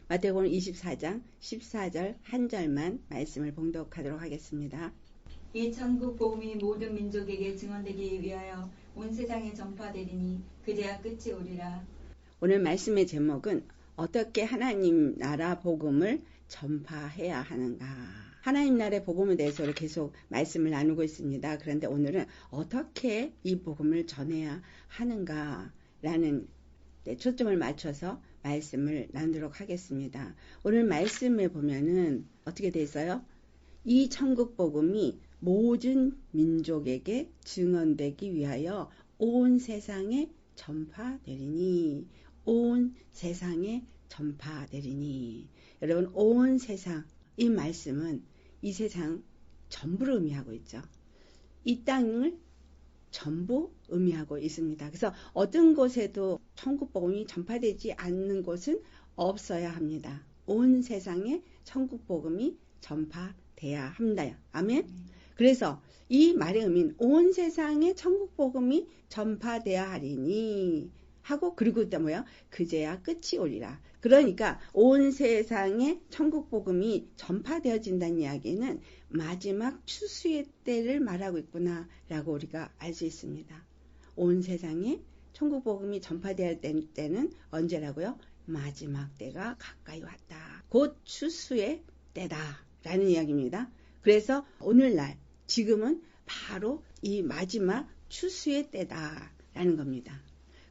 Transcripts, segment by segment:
마태복음 24장 14절 한 절만 말씀을 봉독하도록 하겠습니다. 이 천국 복음이 모든 민족에게 증언되기 위하여 온 세상에 전파되리니 그제야 끝이 오리라. 오늘 말씀의 제목은 어떻게 하나님 나라 복음을 전파해야 하는가. 하나님 나라의 복음에 대해서 우리 계속 말씀을 나누고 있습니다. 그런데 오늘은 어떻게 이 복음을 전해야 하는가라는 초점을 맞춰서 말씀을 나누도록 하겠습니다. 오늘 말씀에 보면은 어떻게 돼 있어요? 이 천국 복음이 모든 민족에게 증언되기 위하여 온 세상에 전파되리니, 온 세상에 전파되리니. 여러분, 온 세상, 이 말씀은 이 세상 전부를 의미하고 있죠. 이 땅을 전부 의미하고 있습니다. 그래서 어떤 곳에도 천국 복음이 전파되지 않는 곳은 없어야 합니다. 온 세상에 천국 복음이 전파돼야 합니다. 아멘. 그래서 이 말의 의미는 온 세상에 천국 복음이 전파돼야 하리니 하고, 그리고 또 뭐야? 그제야 끝이 오리라. 그러니까 온 세상에 천국 복음이 전파되어진다는 이야기는 마지막 추수의 때를 말하고 있구나라고 우리가 알 수 있습니다. 온 세상에 천국 복음이 전파될 때는 언제라고요? 마지막 때가 가까이 왔다. 곧 추수의 때다라는 이야기입니다. 그래서 오늘날 지금은 바로 이 마지막 추수의 때다라는 겁니다.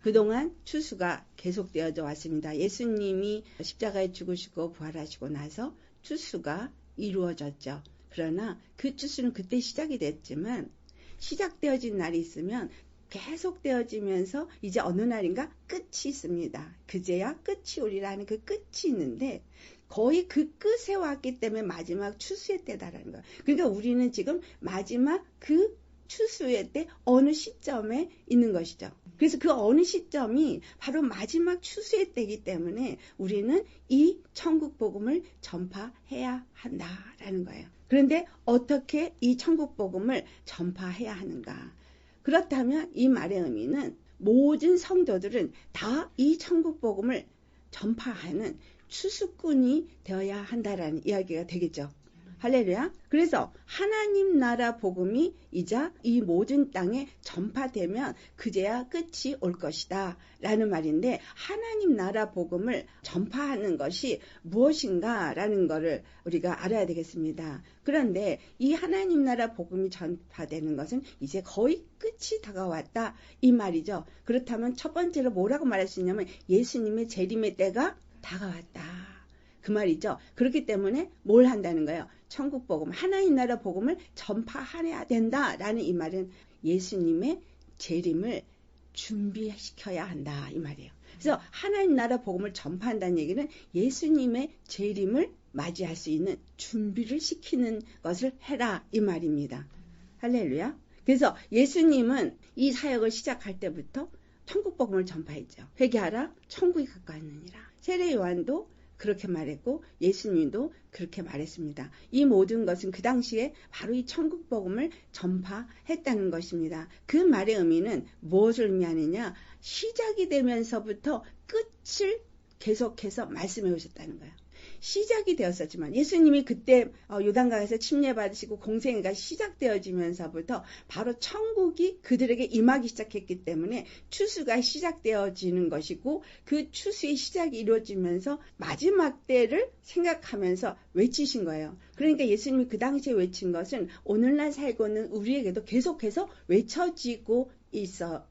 그동안 추수가 계속되어져 왔습니다. 예수님이 십자가에 죽으시고 부활하시고 나서 추수가 이루어졌죠. 그러나 그 추수는 그때 시작이 됐지만 시작되어진 날이 있으면 계속되어지면서 이제 어느 날인가 끝이 있습니다. 그제야 끝이 오리라는 그 끝이 있는데 거의 그 끝에 왔기 때문에 마지막 추수의 때다라는 거예요. 그러니까 우리는 지금 마지막 그 추수의 때 어느 시점에 있는 것이죠. 그래서 그 어느 시점이 바로 마지막 추수의 때이기 때문에 우리는 이 천국 복음을 전파해야 한다라는 거예요. 그런데 어떻게 이 천국 복음을 전파해야 하는가? 그렇다면 이 말의 의미는 모든 성도들은 다 이 천국 복음을 전파하는 추수꾼이 되어야 한다라는 이야기가 되겠죠. 할렐루야. 그래서 하나님 나라 복음이 이제 이 모든 땅에 전파되면 그제야 끝이 올 것이다 라는 말인데, 하나님 나라 복음을 전파하는 것이 무엇인가 라는 것을 우리가 알아야 되겠습니다. 그런데 이 하나님 나라 복음이 전파되는 것은 이제 거의 끝이 다가왔다 이 말이죠. 그렇다면 첫 번째로 뭐라고 말할 수 있냐면 예수님의 재림의 때가 다가왔다 그 말이죠. 그렇기 때문에 뭘 한다는 거예요? 천국 복음, 하나님 나라 복음을 전파해야 된다라는 이 말은 예수님의 재림을 준비시켜야 한다 이 말이에요. 그래서 하나님 나라 복음을 전파한다는 얘기는 예수님의 재림을 맞이할 수 있는 준비를 시키는 것을 해라 이 말입니다. 할렐루야. 그래서 예수님은 이 사역을 시작할 때부터 천국 복음을 전파했죠. 회개하라, 천국이 가까웠느니라. 세례 요한도 그렇게 말했고 예수님도 그렇게 말했습니다. 이 모든 것은 그 당시에 바로 이 천국 복음을 전파했다는 것입니다. 그 말의 의미는 무엇을 의미하느냐? 시작이 되면서부터 끝을 계속해서 말씀해 오셨다는 거예요. 시작이 되었었지만 예수님이 그때 요단강에서 침례받으시고 공생애가 시작되어지면서부터 바로 천국이 그들에게 임하기 시작했기 때문에 추수가 시작되어지는 것이고, 그 추수의 시작이 이루어지면서 마지막 때를 생각하면서 외치신 거예요. 그러니까 예수님이 그 당시에 외친 것은 오늘날 살고 있는 우리에게도 계속해서 외쳐지고 있어야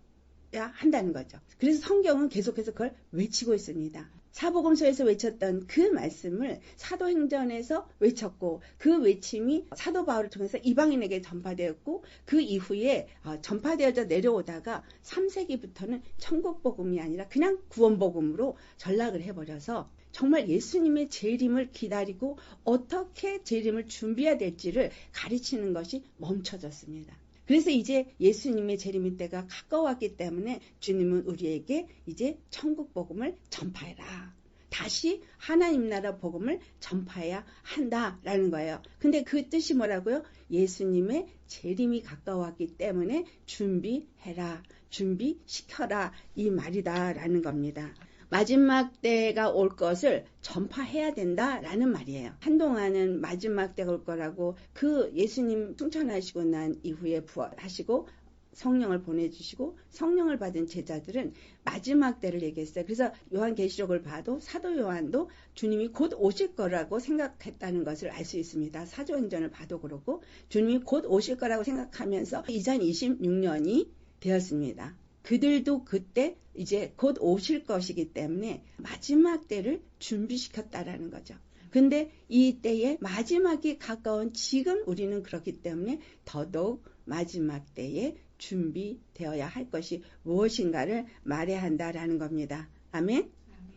한다는 거죠. 그래서 성경은 계속해서 그걸 외치고 있습니다. 사복음서에서 외쳤던 그 말씀을 사도행전에서 외쳤고, 그 외침이 사도 바울을 통해서 이방인에게 전파되었고, 그 이후에 전파되어져 내려오다가 3세기부터는 천국복음이 아니라 그냥 구원복음으로 전락을 해버려서 정말 예수님의 재림을 기다리고 어떻게 재림을 준비해야 될지를 가르치는 것이 멈춰졌습니다. 그래서 이제 예수님의 재림의 때가 가까웠기 때문에 주님은 우리에게 이제 천국 복음을 전파해라. 다시 하나님 나라 복음을 전파해야 한다라는 거예요. 근데 그 뜻이 뭐라고요? 예수님의 재림이 가까웠기 때문에 준비해라, 준비시켜라 이 말이다라는 겁니다. 마지막 때가 올 것을 전파해야 된다라는 말이에요. 한동안은 마지막 때가 올 거라고 그 예수님 승천하시고 난 이후에 부활하시고 성령을 보내주시고 성령을 받은 제자들은 마지막 때를 얘기했어요. 그래서 요한계시록을 봐도 사도 요한도 주님이 곧 오실 거라고 생각했다는 것을 알 수 있습니다. 사도행전을 봐도 그렇고 주님이 곧 오실 거라고 생각하면서 2026년이 되었습니다. 그들도 그때 이제 곧 오실 것이기 때문에 마지막 때를 준비시켰다라는 거죠. 근데 이 때에 마지막이 가까운 지금 우리는 그렇기 때문에 더더욱 마지막 때에 준비되어야 할 것이 무엇인가를 말해야 한다라는 겁니다. 아멘?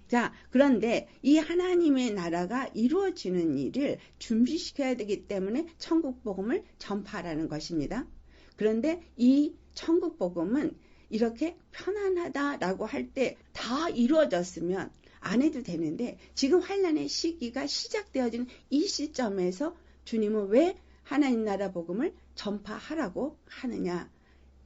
자, 그런데 이 하나님의 나라가 이루어지는 일을 준비시켜야 되기 때문에 천국 복음을 전파하라는 것입니다. 그런데 이 천국 복음은 이렇게 편안하다라고 할 때 다 이루어졌으면 안 해도 되는데 지금 환난의 시기가 시작되어지는 이 시점에서 주님은 왜 하나님 나라 복음을 전파하라고 하느냐.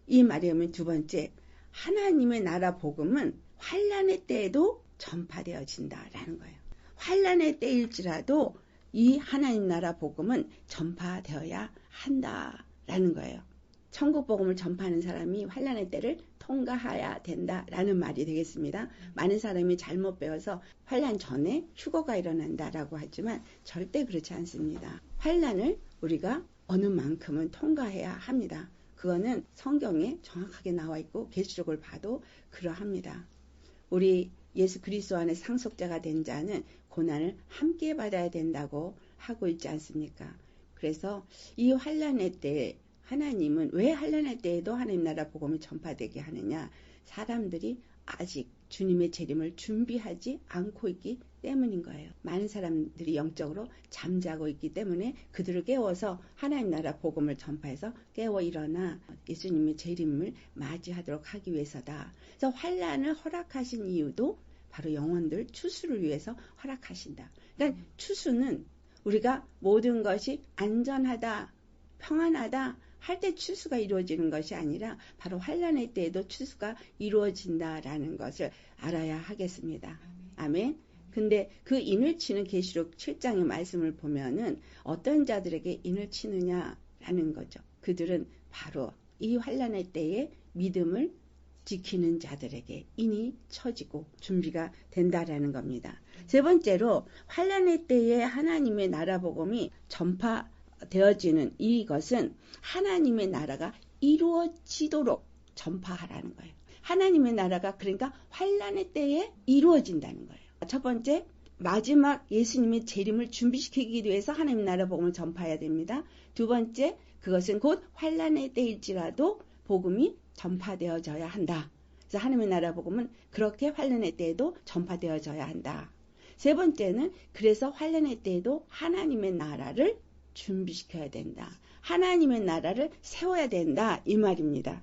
이 말이 오면 두 번째, 하나님의 나라 복음은 환난의 때에도 전파되어진다라는 거예요. 환난의 때일지라도 이 하나님 나라 복음은 전파되어야 한다라는 거예요. 천국 복음을 전파하는 사람이 환난의 때를 통과해야 된다라는 말이 되겠습니다. 많은 사람이 잘못 배워서 환난 전에 휴거가 일어난다라고 하지만 절대 그렇지 않습니다. 환난을 우리가 어느 만큼은 통과해야 합니다. 그거는 성경에 정확하게 나와 있고 계시록을 봐도 그러합니다. 우리 예수 그리스도 안에 상속자가 된 자는 고난을 함께 받아야 된다고 하고 있지 않습니까? 그래서 이 환난의 때 하나님은 왜 환난의 때에도 하나님 나라 복음이 전파되게 하느냐? 사람들이 아직 주님의 재림을 준비하지 않고 있기 때문인 거예요. 많은 사람들이 영적으로 잠자고 있기 때문에 그들을 깨워서 하나님 나라 복음을 전파해서 깨워 일어나 예수님의 재림을 맞이하도록 하기 위해서다. 그래서 환난을 허락하신 이유도 바로 영혼들 추수를 위해서 허락하신다. 그러니까 추수는 우리가 모든 것이 안전하다, 평안하다 할 때 추수가 이루어지는 것이 아니라 바로 환난의 때에도 추수가 이루어진다라는 것을 알아야 하겠습니다. 아멘. 근데 그 인을 치는 계시록 7장의 말씀을 보면은 어떤 자들에게 인을 치느냐라는 거죠. 그들은 바로 이 환난의 때에 믿음을 지키는 자들에게 인이 쳐지고 준비가 된다라는 겁니다. 세 번째로 환난의 때에 하나님의 나라 복음이 전파되어지는 이것은 하나님의 나라가 이루어지도록 전파하라는 거예요. 하나님의 나라가 그러니까 환난의 때에 이루어진다는 거예요. 첫 번째, 마지막 예수님의 재림을 준비시키기 위해서 하나님의 나라 복음을 전파해야 됩니다. 두 번째, 그것은 곧 환난의 때일지라도 복음이 전파되어져야 한다. 그래서 하나님의 나라 복음은 그렇게 환난의 때에도 전파되어져야 한다. 세 번째는 그래서 환난의 때에도 하나님의 나라를 준비시켜야 된다. 하나님의 나라를 세워야 된다. 이 말입니다.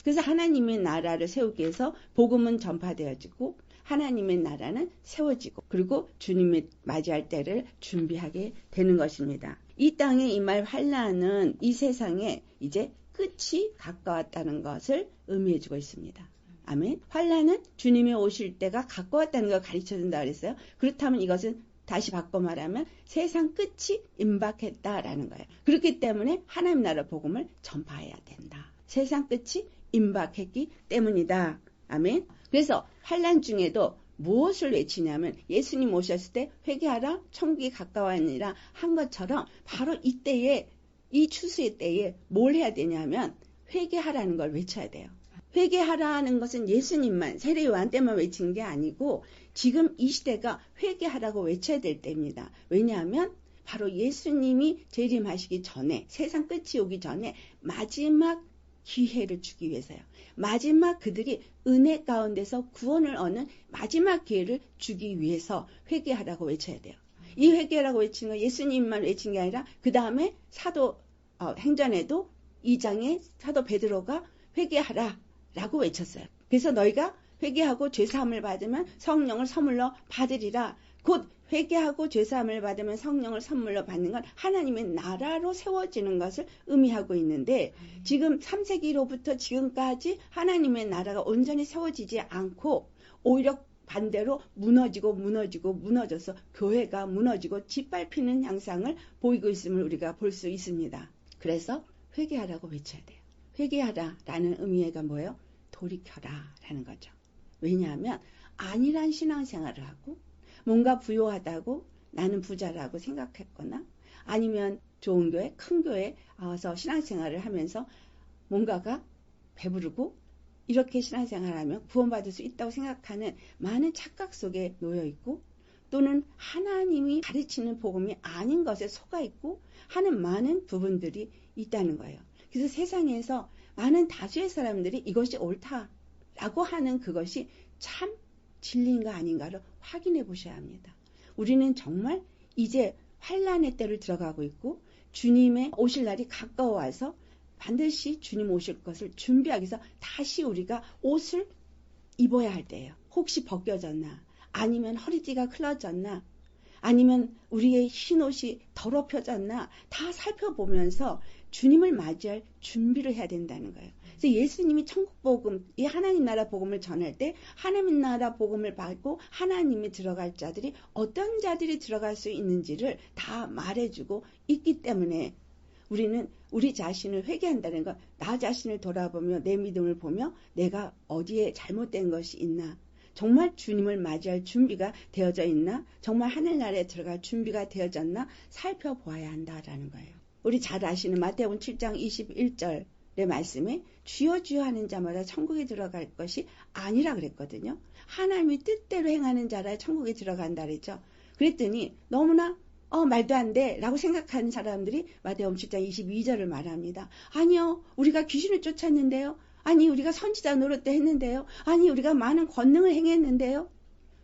그래서 하나님의 나라를 세우기 위해서 복음은 전파되어지고 하나님의 나라는 세워지고 그리고 주님을 맞이할 때를 준비하게 되는 것입니다. 이 땅에 임할 환난은 이 세상에 이제 끝이 가까웠다는 것을 의미해주고 있습니다. 아멘. 환난은 주님이 오실 때가 가까웠다는 걸 가르쳐준다 그랬어요. 그렇다면 이것은 다시 바꿔 말하면 세상 끝이 임박했다라는 거예요. 그렇기 때문에 하나님 나라 복음을 전파해야 된다. 세상 끝이 임박했기 때문이다. 아멘. 그래서 환난 중에도 무엇을 외치냐면 예수님 오셨을 때 회개하라 천국이 가까웠느니라 한 것처럼 바로 이때에 이 추수의 때에 뭘 해야 되냐면 회개하라는 걸 외쳐야 돼요. 회개하라는 것은 예수님만 세례 요한 때만 외친 게 아니고 지금 이 시대가 회개하라고 외쳐야 될 때입니다. 왜냐하면 바로 예수님이 재림하시기 전에 세상 끝이 오기 전에 마지막 기회를 주기 위해서요. 마지막 그들이 은혜 가운데서 구원을 얻는 마지막 기회를 주기 위해서 회개하라고 외쳐야 돼요. 이 회개라고 외치는 건 예수님만 외친 게 아니라 그 다음에 사도 행전에도 2장에 사도 베드로가 회개하라 라고 외쳤어요. 그래서 너희가 회개하고 죄사함을 받으면 성령을 선물로 받으리라. 곧 회개하고 죄사함을 받으면 성령을 선물로 받는 건 하나님의 나라로 세워지는 것을 의미하고 있는데 지금 3세기로부터 지금까지 하나님의 나라가 온전히 세워지지 않고 오히려 반대로 무너져서 교회가 무너지고 짓밟히는 양상을 보이고 있음을 우리가 볼 수 있습니다. 그래서 회개하라고 외쳐야 돼요. 회개하라라는 의미가 뭐예요? 돌이켜라 라는 거죠. 왜냐하면 안일한 신앙생활을 하고 뭔가 부요하다고 나는 부자라고 생각했거나 아니면 좋은 교회, 큰 교회에 와서 신앙생활을 하면서 뭔가가 배부르고 이렇게 신앙생활을 하면 구원받을 수 있다고 생각하는 많은 착각 속에 놓여 있고 또는 하나님이 가르치는 복음이 아닌 것에 속아 있고 하는 많은 부분들이 있다는 거예요. 그래서 세상에서 많은 다수의 사람들이 이것이 옳다라고 하는 그것이 참 진리인가 아닌가를 확인해 보셔야 합니다. 우리는 정말 이제 환란의 때를 들어가고 있고 주님의 오실 날이 가까워와서 반드시 주님 오실 것을 준비하기 위해서 다시 우리가 옷을 입어야 할 때예요. 혹시 벗겨졌나? 아니면 허리띠가 클어졌나? 아니면 우리의 흰옷이 더럽혀졌나? 다 살펴보면서 주님을 맞이할 준비를 해야 된다는 거예요. 그래서 예수님이 천국복음, 이 하나님 나라 복음을 전할 때 하나님 나라 복음을 받고 하나님이 들어갈 자들이 어떤 자들이 들어갈 수 있는지를 다 말해주고 있기 때문에 우리는 우리 자신을 회개한다는 것, 나 자신을 돌아보며 내 믿음을 보며 내가 어디에 잘못된 것이 있나, 정말 주님을 맞이할 준비가 되어져 있나, 정말 하늘나라에 들어갈 준비가 되어졌나 살펴보아야 한다라는 거예요. 우리 잘 아시는 마태복음 7장 21절의 말씀에 주여 주여 하는 자마다 천국에 들어갈 것이 아니라 그랬거든요. 하나님이 뜻대로 행하는 자라 천국에 들어간다 그랬죠. 그랬더니 너무나 말도 안 돼 라고 생각하는 사람들이 마태복음 7장 22절을 말합니다. 아니요, 우리가 귀신을 쫓았는데요. 아니, 우리가 선지자 노릇도 했는데요. 아니, 우리가 많은 권능을 행했는데요.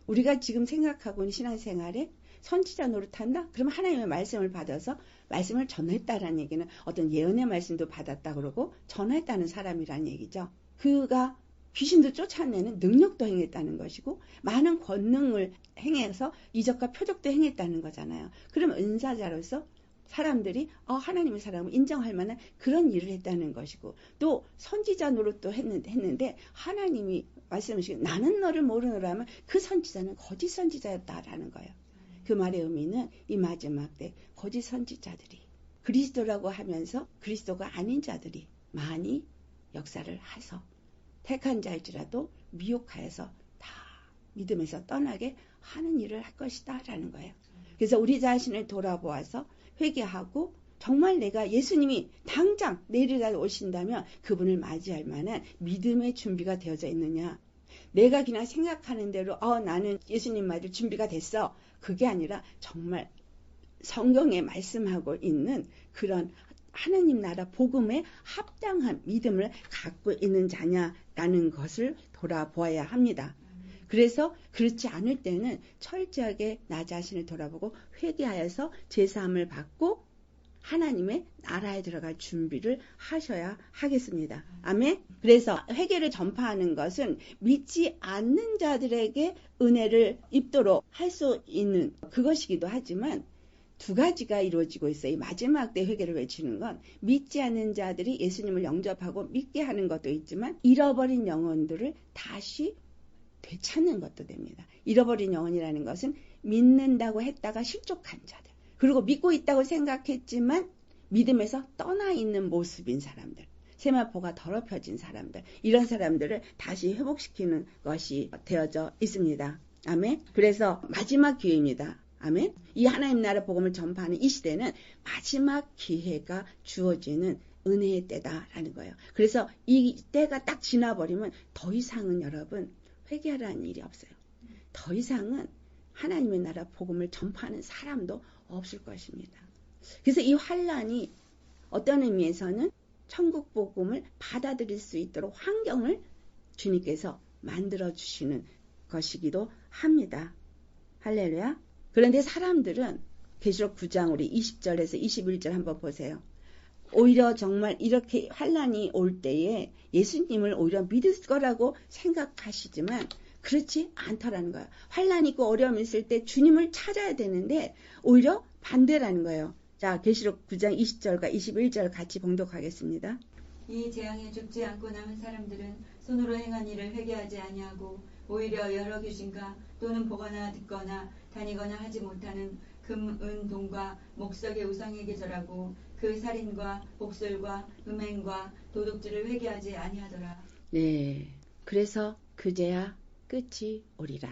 우리가 지금 생각하고 있는 신앙생활에 선지자 노릇한다? 그러면 하나님의 말씀을 받아서 말씀을 전했다라는 얘기는 어떤 예언의 말씀도 받았다 그러고 전했다는 사람이라는 얘기죠. 그가 귀신도 쫓아내는 능력도 행했다는 것이고 많은 권능을 행해서 이적과 표적도 행했다는 거잖아요. 그럼 은사자로서 사람들이 하나님의 사람을 인정할 만한 그런 일을 했다는 것이고 또 선지자 노릇도 했는데 하나님이 말씀하시고 나는 너를 모르노라 하면 그 선지자는 거짓 선지자였다라는 거예요. 그 말의 의미는 이 마지막 때 거짓 선지자들이 그리스도라고 하면서 그리스도가 아닌 자들이 많이 역사를 해서 택한 자일지라도 미혹하여서 다 믿음에서 떠나게 하는 일을 할 것이다 라는 거예요. 그래서 우리 자신을 돌아보아서 회개하고 정말 내가 예수님이 당장 내일이라도 오신다면 그분을 맞이할 만한 믿음의 준비가 되어져 있느냐. 내가 그냥 생각하는 대로 나는 예수님 맞을 준비가 됐어. 그게 아니라 정말 성경에 말씀하고 있는 그런 하나님 나라 복음에 합당한 믿음을 갖고 있는 자냐라는 것을 돌아보아야 합니다. 그래서 그렇지 않을 때는 철저하게 나 자신을 돌아보고 회개하여서 제사함을 받고 하나님의 나라에 들어갈 준비를 하셔야 하겠습니다. 아멘. 그래서 회개를 전파하는 것은 믿지 않는 자들에게 은혜를 입도록 할 수 있는 그것이기도 하지만 두 가지가 이루어지고 있어요. 이 마지막 때 회개를 외치는 건 믿지 않는 자들이 예수님을 영접하고 믿게 하는 것도 있지만 잃어버린 영혼들을 다시 되찾는 것도 됩니다. 잃어버린 영혼이라는 것은 믿는다고 했다가 실족한 자들, 그리고 믿고 있다고 생각했지만 믿음에서 떠나 있는 모습인 사람들, 세마포가 더럽혀진 사람들, 이런 사람들을 다시 회복시키는 것이 되어져 있습니다. 아멘. 그래서 마지막 기회입니다. 아멘. 이 하나님 나라 복음을 전파하는 이 시대는 마지막 기회가 주어지는 은혜의 때다라는 거예요. 그래서 이 때가 딱 지나버리면 더 이상은 여러분 회개하라는 일이 없어요. 더 이상은 하나님의 나라 복음을 전파하는 사람도 없을 것입니다. 그래서 이 환란이 어떤 의미에서는 천국 복음을 받아들일 수 있도록 환경을 주님께서 만들어 주시는 것이기도 합니다. 할렐루야. 그런데 사람들은 계시록 9장 우리 20절에서 21절 한번 보세요. 오히려 정말 이렇게 환란이 올 때에 예수님을 오히려 믿을 거라고 생각하시지만 그렇지 않더라는 거예요. 환란이 있고 어려움이 있을 때 주님을 찾아야 되는데 오히려 반대라는 거예요. 자, 계시록 9장 20절과 21절 같이 봉독하겠습니다. 이 재앙에 죽지 않고 남은 사람들은 손으로 행한 일을 회개하지 아니하고 오히려 여러 귀신과 또는 보거나 듣거나 다니거나 하지 못하는 금, 은, 동과 목석의 우상에게 절하고 그 살인과 복술과 음행과 도둑질을 회개하지 아니하더라. 네, 그래서 그제야 끝이 오리라.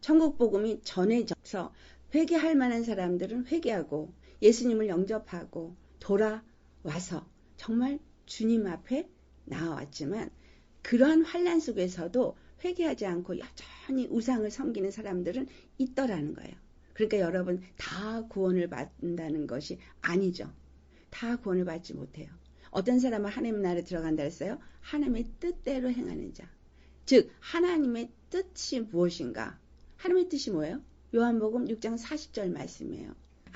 천국 복음이 전해져서 회개할 만한 사람들은 회개하고 예수님을 영접하고 돌아와서 정말 주님 앞에 나아왔지만 그러한 환난 속에서도 회개하지 않고 여전히 우상을 섬기는 사람들은 있더라는 거예요. 그러니까 여러분 다 구원을 받는다는 것이 아니죠. 다 구원을 받지 못해요. 어떤 사람은 하나님 나라에 들어간다 했어요? 하나님의 뜻대로 행하는 자. 즉 하나님의 뜻이 무엇인가? 하나님의 뜻이 뭐예요? 요한복음 6장 40절 말씀이에요.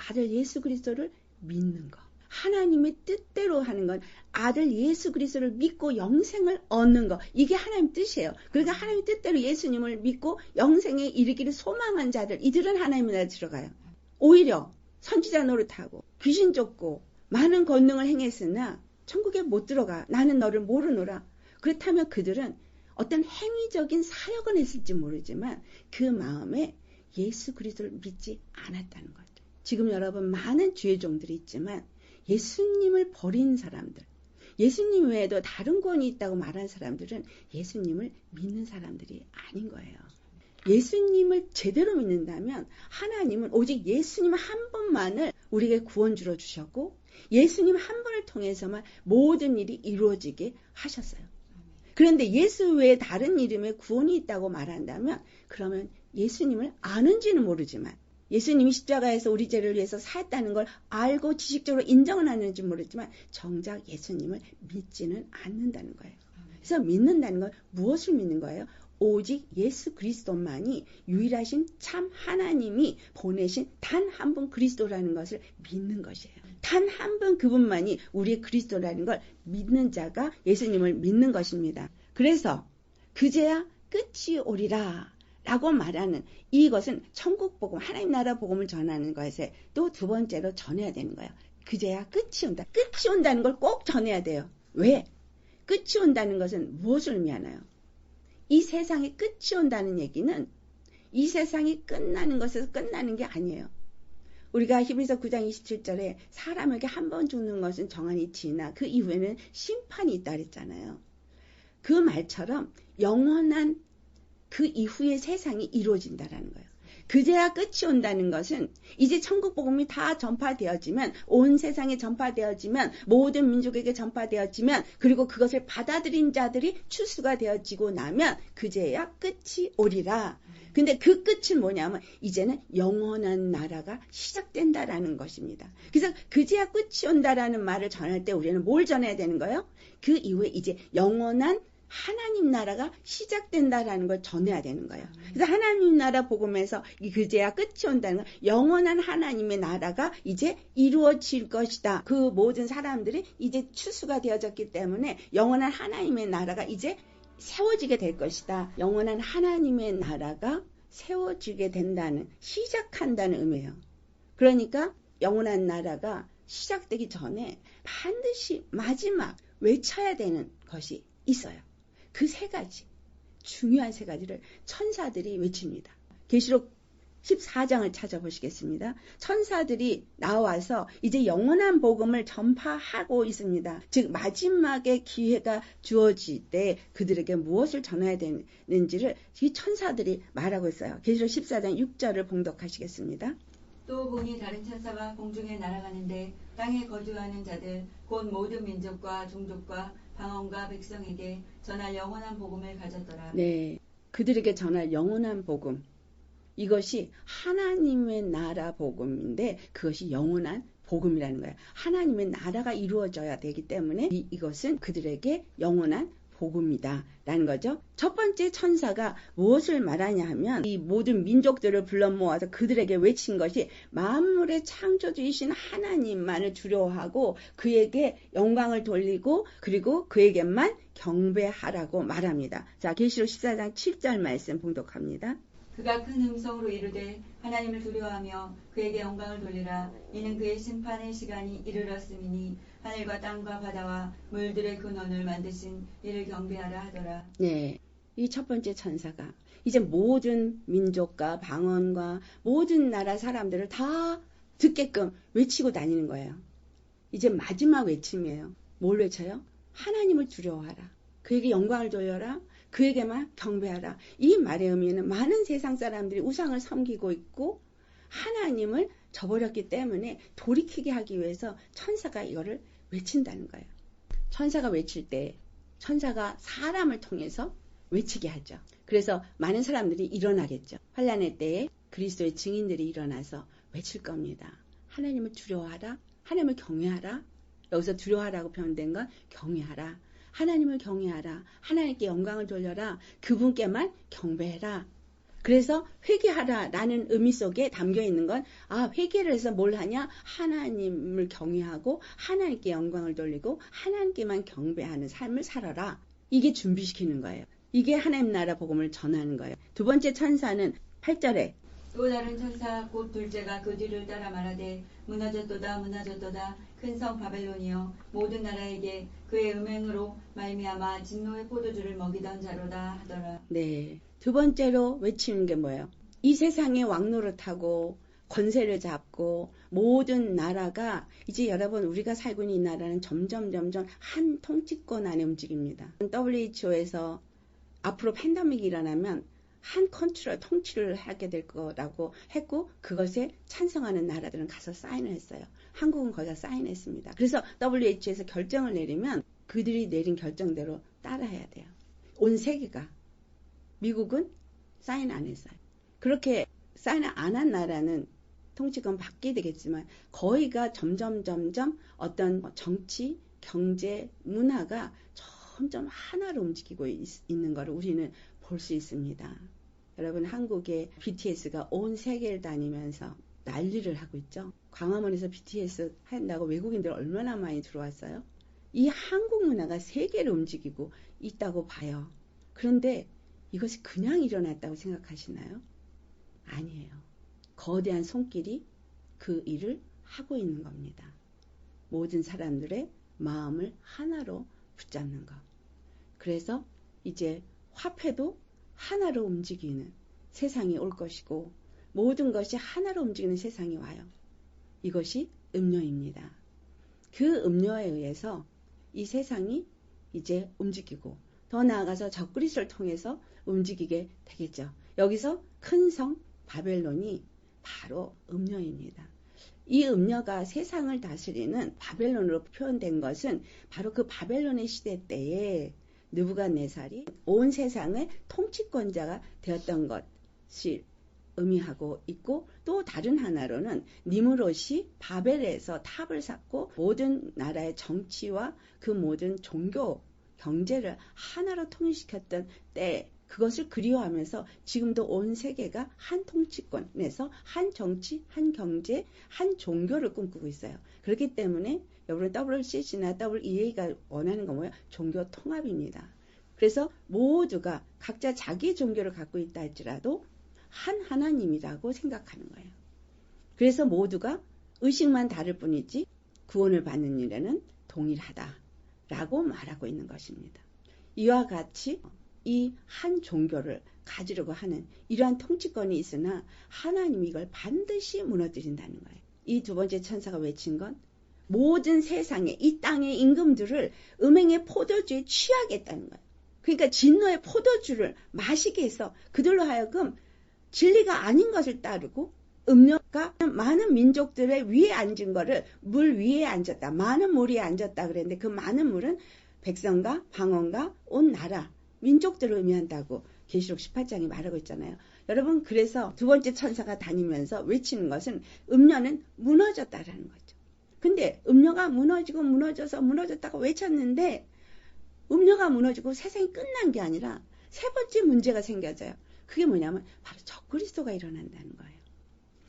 아들 예수 그리스도를 믿는 거. 하나님의 뜻대로 하는 건 아들 예수 그리스도를 믿고 영생을 얻는 거. 이게 하나님 뜻이에요. 그러니까 하나님 뜻대로 예수님을 믿고 영생에 이르기를 소망한 자들, 이들은 하나님 나라에 들어가요. 오히려 선지자 노릇하고 귀신 쫓고 많은 권능을 행했으나 천국에 못 들어가. 나는 너를 모르노라. 그렇다면 그들은 어떤 행위적인 사역은 했을지 모르지만 그 마음에 예수 그리스도를 믿지 않았다는 거죠. 지금 여러분 많은 주의 종들이 있지만 예수님을 버린 사람들, 예수님 외에도 다른 구원이 있다고 말하는 사람들은 예수님을 믿는 사람들이 아닌 거예요. 예수님을 제대로 믿는다면 하나님은 오직 예수님 한 분만을 우리에게 구원주로 주셨고 예수님 한 분을 통해서만 모든 일이 이루어지게 하셨어요. 그런데 예수 외에 다른 이름에 구원이 있다고 말한다면 그러면 예수님을 아는지는 모르지만 예수님이 십자가에서 우리 죄를 위해서 살았다는 걸 알고 지식적으로 인정은 하는지 모르지만 정작 예수님을 믿지는 않는다는 거예요. 그래서 믿는다는 건 무엇을 믿는 거예요? 오직 예수 그리스도만이 유일하신 참 하나님이 보내신 단 한 분 그리스도라는 것을 믿는 것이에요. 단 한 분 그분만이 우리의 그리스도라는 걸 믿는 자가 예수님을 믿는 것입니다. 그래서 그제야 끝이 오리라 라고 말하는 이것은 천국 복음, 하나님 나라 복음을 전하는 것에 또 두 번째로 전해야 되는 거예요. 그제야 끝이 온다. 끝이 온다는 걸 꼭 전해야 돼요. 왜? 끝이 온다는 것은 무엇을 의미하나요? 이 세상에 끝이 온다는 얘기는 이 세상이 끝나는 것에서 끝나는 게 아니에요. 우리가 히브리서 9장 27절에 사람에게 한 번 죽는 것은 정한이 지나 그 이후에는 심판이 있다 그랬잖아요. 그 말처럼 영원한 그 이후의 세상이 이루어진다라는 거예요. 그제야 끝이 온다는 것은 이제 천국 복음이 다 전파되어지면 온 세상에 전파되어지면 모든 민족에게 전파되어지면 그리고 그것을 받아들인 자들이 추수가 되어지고 나면 그제야 끝이 오리라. 근데 그 끝은 뭐냐면 이제는 영원한 나라가 시작된다라는 것입니다. 그래서 그제야 끝이 온다라는 말을 전할 때 우리는 뭘 전해야 되는 거예요? 그 이후에 이제 영원한 하나님 나라가 시작된다라는 걸 전해야 되는 거예요. 그래서 하나님 나라 복음에서 그제야 끝이 온다는 건 영원한 하나님의 나라가 이제 이루어질 것이다. 그 모든 사람들이 이제 추수가 되어졌기 때문에 영원한 하나님의 나라가 이제 세워지게 될 것이다. 영원한 하나님의 나라가 세워지게 된다는, 시작한다는 의미예요. 그러니까 영원한 나라가 시작되기 전에 반드시 마지막 외쳐야 되는 것이 있어요. 그 세 가지, 중요한 세 가지를 천사들이 외칩니다. 계시록 14장을 찾아보시겠습니다. 천사들이 나와서 이제 영원한 복음을 전파하고 있습니다. 즉 마지막에 기회가 주어질 때 그들에게 무엇을 전해야 되는지를 이 천사들이 말하고 있어요. 계시록 14장 6절을 봉독하시겠습니다. 또 보니 다른 천사가 공중에 날아가는데 땅에 거주하는 자들 곧 모든 민족과 종족과 방언과 백성에게 전할 영원한 복음을 가졌더라. 네, 그들에게 전할 영원한 복음. 이것이 하나님의 나라 복음인데 그것이 영원한 복음이라는 거예요. 하나님의 나라가 이루어져야 되기 때문에 이것은 그들에게 영원한 복음이다 라는 거죠. 첫 번째 천사가 무엇을 말하냐 하면 이 모든 민족들을 불러 모아서 그들에게 외친 것이 만물의 창조주이신 하나님만을 두려워하고 그에게 영광을 돌리고 그리고 그에게만 경배하라고 말합니다. 자, 계시록 14장 7절 말씀 봉독합니다. 그가 큰 음성으로 이르되 하나님을 두려워하며 그에게 영광을 돌리라. 이는 그의 심판의 시간이 이르렀음이니 하늘과 땅과 바다와 물들의 근원을 만드신 이를 경배하라 하더라. 네, 이 첫 번째 천사가 이제 모든 민족과 방언과 모든 나라 사람들을 다 듣게끔 외치고 다니는 거예요. 이제 마지막 외침이에요. 뭘 외쳐요? 하나님을 두려워하라. 그에게 영광을 돌려라. 그에게만 경배하라. 이 말의 의미는 많은 세상 사람들이 우상을 섬기고 있고 하나님을 저버렸기 때문에 돌이키게 하기 위해서 천사가 이거를 외친다는 거예요. 천사가 외칠 때 천사가 사람을 통해서 외치게 하죠. 그래서 많은 사람들이 일어나겠죠. 환란의 때에 그리스도의 증인들이 일어나서 외칠 겁니다. 하나님을 두려워하라. 하나님을 경외하라. 여기서 두려워하라고 표현된 건 경외하라. 하나님을 경외하라. 하나님께 영광을 돌려라. 그분께만 경배해라. 그래서 회개하라라는 의미 속에 담겨 있는 건 회개를 해서 뭘 하냐? 하나님을 경외하고 하나님께 영광을 돌리고 하나님께만 경배하는 삶을 살아라. 이게 준비시키는 거예요. 이게 하나님 나라 복음을 전하는 거예요. 두 번째 천사는 8절에 또 다른 천사 곧 둘째가 그 뒤를 따라 말하되 무너졌도다 무너졌도다 큰 성 바벨론이여 모든 나라에게 그의 음행으로 말미암아 진노의 포도주를 먹이던 자로다 하더라. 네, 두 번째로 외치는 게 뭐예요? 이 세상에 왕노릇하고 권세를 잡고 모든 나라가 이제 여러분 우리가 살고 있는 이 나라는 점점 한 통치권 안에 움직입니다. WHO에서 앞으로 팬데믹이 일어나면 한 컨트롤 통치를 하게 될 거라고 했고 그것에 찬성하는 나라들은 가서 사인을 했어요. 한국은 거기다 사인했습니다. 그래서 WHO에서 결정을 내리면 그들이 내린 결정대로 따라해야 돼요. 온 세계가. 미국은 사인 안 했어요. 그렇게 사인 안 한 나라는 통치권 받게 되겠지만 거의가 점점 어떤 정치, 경제, 문화가 점점 하나로 움직이고 있는 것을 우리는 볼 수 있습니다. 여러분 한국의 BTS가 온 세계를 다니면서 난리를 하고 있죠. 광화문에서 BTS 한다고 외국인들 얼마나 많이 들어왔어요. 이 한국 문화가 세계를 움직이고 있다고 봐요. 그런데 이것이 그냥 일어났다고 생각하시나요? 아니에요. 거대한 손길이 그 일을 하고 있는 겁니다. 모든 사람들의 마음을 하나로 붙잡는 것. 그래서 이제 화폐도 하나로 움직이는 세상이 올 것이고 모든 것이 하나로 움직이는 세상이 와요. 이것이 음료입니다. 그 음료에 의해서 이 세상이 이제 움직이고 더 나아가서 적그리스도를 통해서 움직이게 되겠죠. 여기서 큰 성 바벨론이 바로 음료입니다. 이 음료가 세상을 다스리는 바벨론으로 표현된 것은 바로 그 바벨론의 시대 때에 느부갓네살이 온 세상의 통치권자가 되었던 것이 의미하고 있고 또 다른 하나로는 니므롯이 바벨에서 탑을 쌓고 모든 나라의 정치와 그 모든 종교, 경제를 하나로 통일시켰던 때 그것을 그리워하면서 지금도 온 세계가 한 통치권에서 한 정치, 한 경제, 한 종교를 꿈꾸고 있어요. 그렇기 때문에 여러분 WCC나 WEA가 원하는 건 뭐예요? 종교 통합입니다. 그래서 모두가 각자 자기 종교를 갖고 있다 할지라도 한 하나님이라고 생각하는 거예요. 그래서 모두가 의식만 다를 뿐이지 구원을 받는 일에는 동일하다라고 말하고 있는 것입니다. 이와 같이 이 한 종교를 가지려고 하는 이러한 통치권이 있으나 하나님이 이걸 반드시 무너뜨린다는 거예요. 이 두 번째 천사가 외친 건 모든 세상에 이 땅의 임금들을 음행의 포도주에 취하겠다는 거예요. 그러니까 진노의 포도주를 마시게 해서 그들로 하여금 진리가 아닌 것을 따르고 음료가 많은 민족들의 위에 앉은 거를 물 위에 앉았다. 많은 물 위에 앉았다 그랬는데 그 많은 물은 백성과 방언과 온 나라 민족들을 의미한다고 계시록 18장이 말하고 있잖아요. 여러분 그래서 두 번째 천사가 다니면서 외치는 것은 음료는 무너졌다라는 거죠. 근데 음료가 무너져서 무너졌다고 외쳤는데 음료가 무너지고 세상이 끝난 게 아니라 세 번째 문제가 생겨져요. 그게 뭐냐면 바로 적그리스도가 일어난다는 거예요.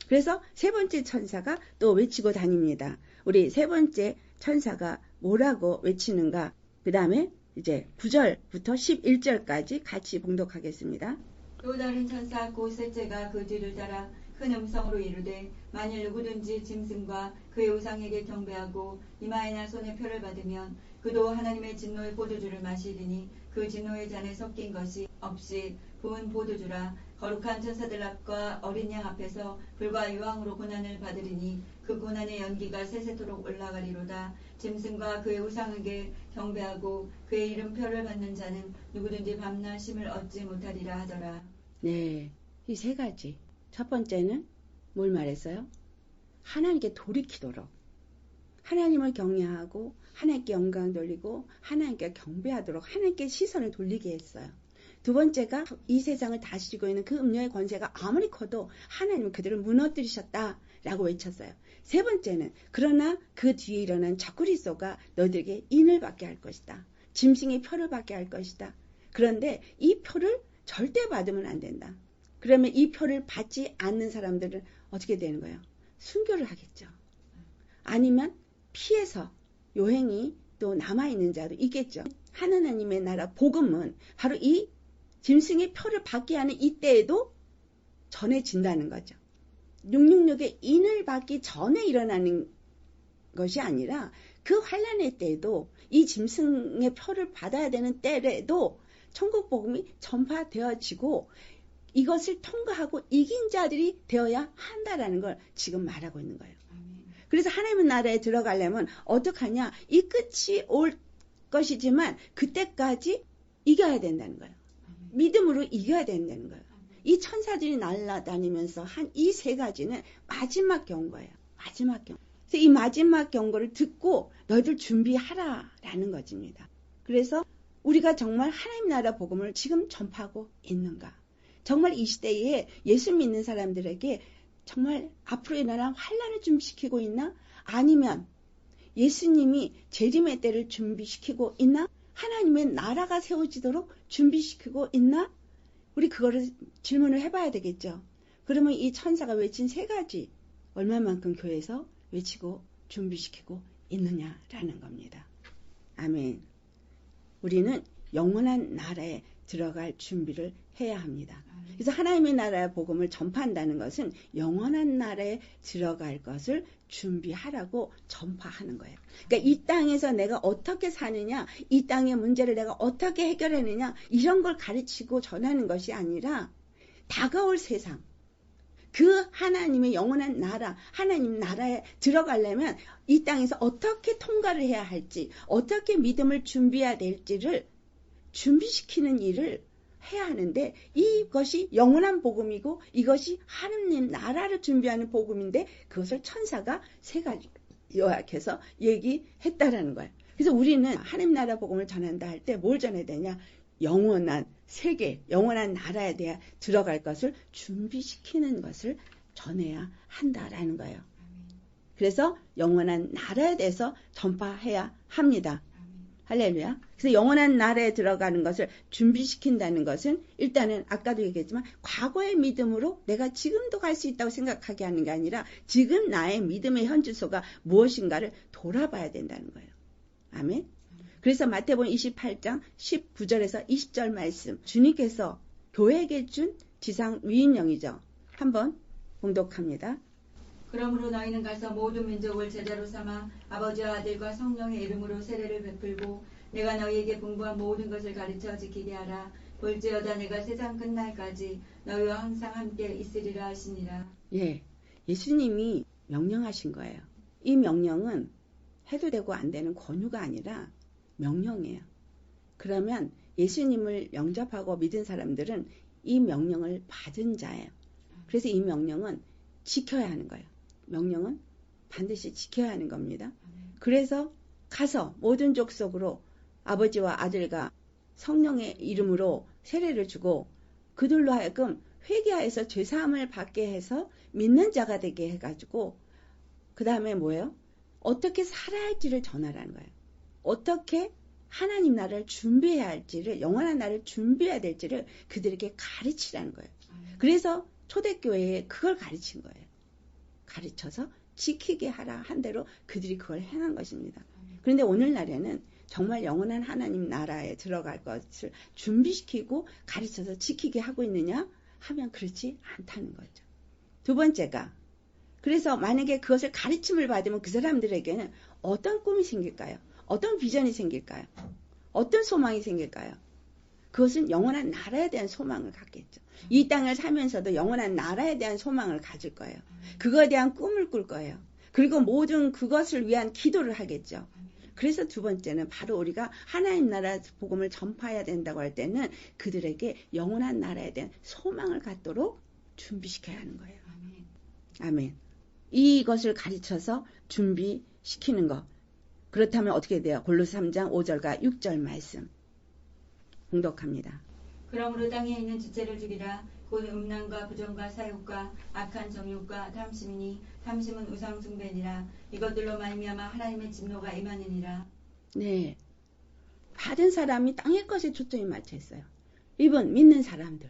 그래서 세 번째 천사가 또 외치고 다닙니다. 우리 세 번째 천사가 뭐라고 외치는가? 그 다음에 이제 9절부터 11절까지 같이 봉독하겠습니다. 또 다른 천사 곧 셋째가 그 뒤를 따라 큰 음성으로 이르되 만일 누구든지 짐승과 그의 우상에게 경배하고 이마에나 손에 표를 받으면 그도 하나님의 진노의 포도주를 마시리니 그 진노의 잔에 섞인 것이 없이 부은 포도주라. 거룩한 천사들 앞과 어린 양 앞에서 불과 유황으로 고난을 받으리니 그 고난의 연기가 세세토록 올라가리로다. 짐승과 그의 우상에게 경배하고 그의 이름표를 받는 자는 누구든지 밤낮 쉼을 얻지 못하리라 하더라. 네, 이 세 가지. 첫 번째는 뭘 말했어요? 하나님께 돌이키도록. 하나님을 경외하고 하나님께 영광 돌리고 하나님께 경배하도록 하나님께 시선을 돌리게 했어요. 두 번째가 이 세상을 다스리고 있는 그 음녀의 권세가 아무리 커도 하나님은 그들을 무너뜨리셨다라고 외쳤어요. 세 번째는 그러나 그 뒤에 일어난 적그리스도가 너희들에게 인을 받게 할 것이다. 짐승의 표를 받게 할 것이다. 그런데 이 표를 절대 받으면 안 된다. 그러면 이 표를 받지 않는 사람들은 어떻게 되는 거예요? 순교를 하겠죠. 아니면 피해서 요행이 또 남아있는 자도 있겠죠. 하나님의 나라 복음은 바로 이 짐승의 표를 받게 하는 이때에도 전해진다는 거죠. 666의 인을 받기 전에 일어나는 것이 아니라 그 환란의 때에도 이 짐승의 표를 받아야 되는 때에도 천국 복음이 전파되어지고 이것을 통과하고 이긴 자들이 되어야 한다라는 걸 지금 말하고 있는 거예요. 그래서 하나님의 나라에 들어가려면 어떡하냐? 이 끝이 올 것이지만 그때까지 이겨야 된다는 거예요. 믿음으로 이겨야 된다는 거예요. 이 천사들이 날아다니면서 한 이 세 가지는 마지막 경고예요. 마지막 경고. 그래서 이 마지막 경고를 듣고 너희들 준비하라라는 것입니다. 그래서 우리가 정말 하나님 나라 복음을 지금 전파하고 있는가? 정말 이 시대에 예수 믿는 사람들에게 정말 앞으로 일어날 환란을 준비시키고 있나? 아니면 예수님이 재림의 때를 준비시키고 있나? 하나님의 나라가 세워지도록 준비시키고 있나? 우리 그거를 질문을 해봐야 되겠죠. 그러면 이 천사가 외친 세 가지 얼마만큼 교회에서 외치고 준비시키고 있느냐라는 겁니다. 아멘. 우리는 영원한 나라에 들어갈 준비를 해야 합니다. 그래서 하나님의 나라의 복음을 전파한다는 것은 영원한 나라에 들어갈 것을 준비하라고 전파하는 거예요. 그러니까 이 땅에서 내가 어떻게 사느냐, 이 땅의 문제를 내가 어떻게 해결하느냐 이런 걸 가르치고 전하는 것이 아니라 다가올 세상, 그 하나님의 영원한 나라, 하나님 나라에 들어가려면 이 땅에서 어떻게 통과를 해야 할지, 어떻게 믿음을 준비해야 될지를 준비시키는 일을 해야 하는데 이것이 영원한 복음이고 이것이 하느님 나라를 준비하는 복음인데 그것을 천사가 세 가지 요약해서 얘기했다라는 거예요. 그래서 우리는 하느님 나라 복음을 전한다 할 때 뭘 전해야 되냐? 영원한 세계, 영원한 나라에 대해 들어갈 것을 준비시키는 것을 전해야 한다라는 거예요. 그래서 영원한 나라에 대해서 전파해야 합니다. 할렐루야. 그래서 영원한 나라에 들어가는 것을 준비시킨다는 것은 일단은 아까도 얘기했지만 과거의 믿음으로 내가 지금도 갈 수 있다고 생각하게 하는 게 아니라 지금 나의 믿음의 현주소가 무엇인가를 돌아봐야 된다는 거예요. 아멘. 그래서 마태복음 28장 19절에서 20절 말씀 주님께서 교회에게 준 지상 위임령이죠. 한번 봉독합니다. 그러므로 너희는 가서 모든 민족을 제자로 삼아 아버지와 아들과 성령의 이름으로 세례를 베풀고 내가 너희에게 분부한 모든 것을 가르쳐 지키게 하라. 볼지어다 내가 세상 끝날까지 너희와 항상 함께 있으리라 하시니라. 예, 예수님이 명령하신 거예요. 이 명령은 해도 되고 안 되는 권유가 아니라 명령이에요. 그러면 예수님을 영접하고 믿은 사람들은 이 명령을 받은 자예요. 그래서 이 명령은 지켜야 하는 거예요. 명령은 반드시 지켜야 하는 겁니다. 그래서 가서 모든 족속으로 아버지와 아들과 성령의 이름으로 세례를 주고 그들로 하여금 회개하여서 죄사함을 받게 해서 믿는 자가 되게 해가지고 그 다음에 뭐예요? 어떻게 살아야 할지를 전하라는 거예요. 어떻게 하나님 나라를 준비해야 할지를, 영원한 나라를 준비해야 될지를 그들에게 가르치라는 거예요. 그래서 초대교회에 그걸 가르친 거예요. 가르쳐서 지키게 하라 한 대로 그들이 그걸 행한 것입니다. 그런데 오늘날에는 정말 영원한 하나님 나라에 들어갈 것을 준비시키고 가르쳐서 지키게 하고 있느냐 하면 그렇지 않다는 거죠. 두 번째가 그래서 만약에 그것을 가르침을 받으면 그 사람들에게는 어떤 꿈이 생길까요? 어떤 비전이 생길까요? 어떤 소망이 생길까요? 그것은 영원한 나라에 대한 소망을 갖겠죠. 이 땅을 살면서도 영원한 나라에 대한 소망을 가질 거예요. 그거에 대한 꿈을 꿀 거예요. 그리고 모든 그것을 위한 기도를 하겠죠. 그래서 두 번째는 바로 우리가 하나님 나라 복음을 전파해야 된다고 할 때는 그들에게 영원한 나라에 대한 소망을 갖도록 준비시켜야 하는 거예요. 아멘. 이것을 가르쳐서 준비시키는 것. 그렇다면 어떻게 돼요? 골로새 3장 5절과 6절 말씀 봉독합니다. 그러므로 땅에 있는 지체를 죽이라. 곧 음란과 부정과 사욕과 악한 정욕과 탐심이니 탐심은 우상 숭배니라. 이것들로 말미암아 하나님의 진노가 임하느니라. 네, 받은 사람이 땅의 것에 초점이 맞춰 있어요. 이번 믿는 사람들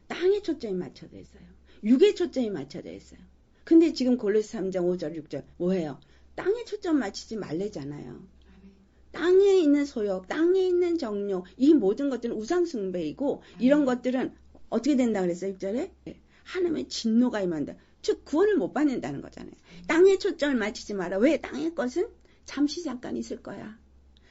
땅에 초점이 맞춰져 있어요. 육에 초점이 맞춰져 있어요. 근데 지금 골로새 3장 5절 6절 뭐예요? 땅에 초점 맞추지 말래잖아요. 땅에 있는 소욕, 땅에 있는 정욕, 이 모든 것들은 우상 숭배이고 이런 것들은 어떻게 된다 그랬어요? 6절에 하나님의 진노가 임한다. 즉 구원을 못 받는다는 거잖아요. 땅에 초점을 맞추지 마라. 왜? 땅의 것은 잠시 잠깐 있을 거야.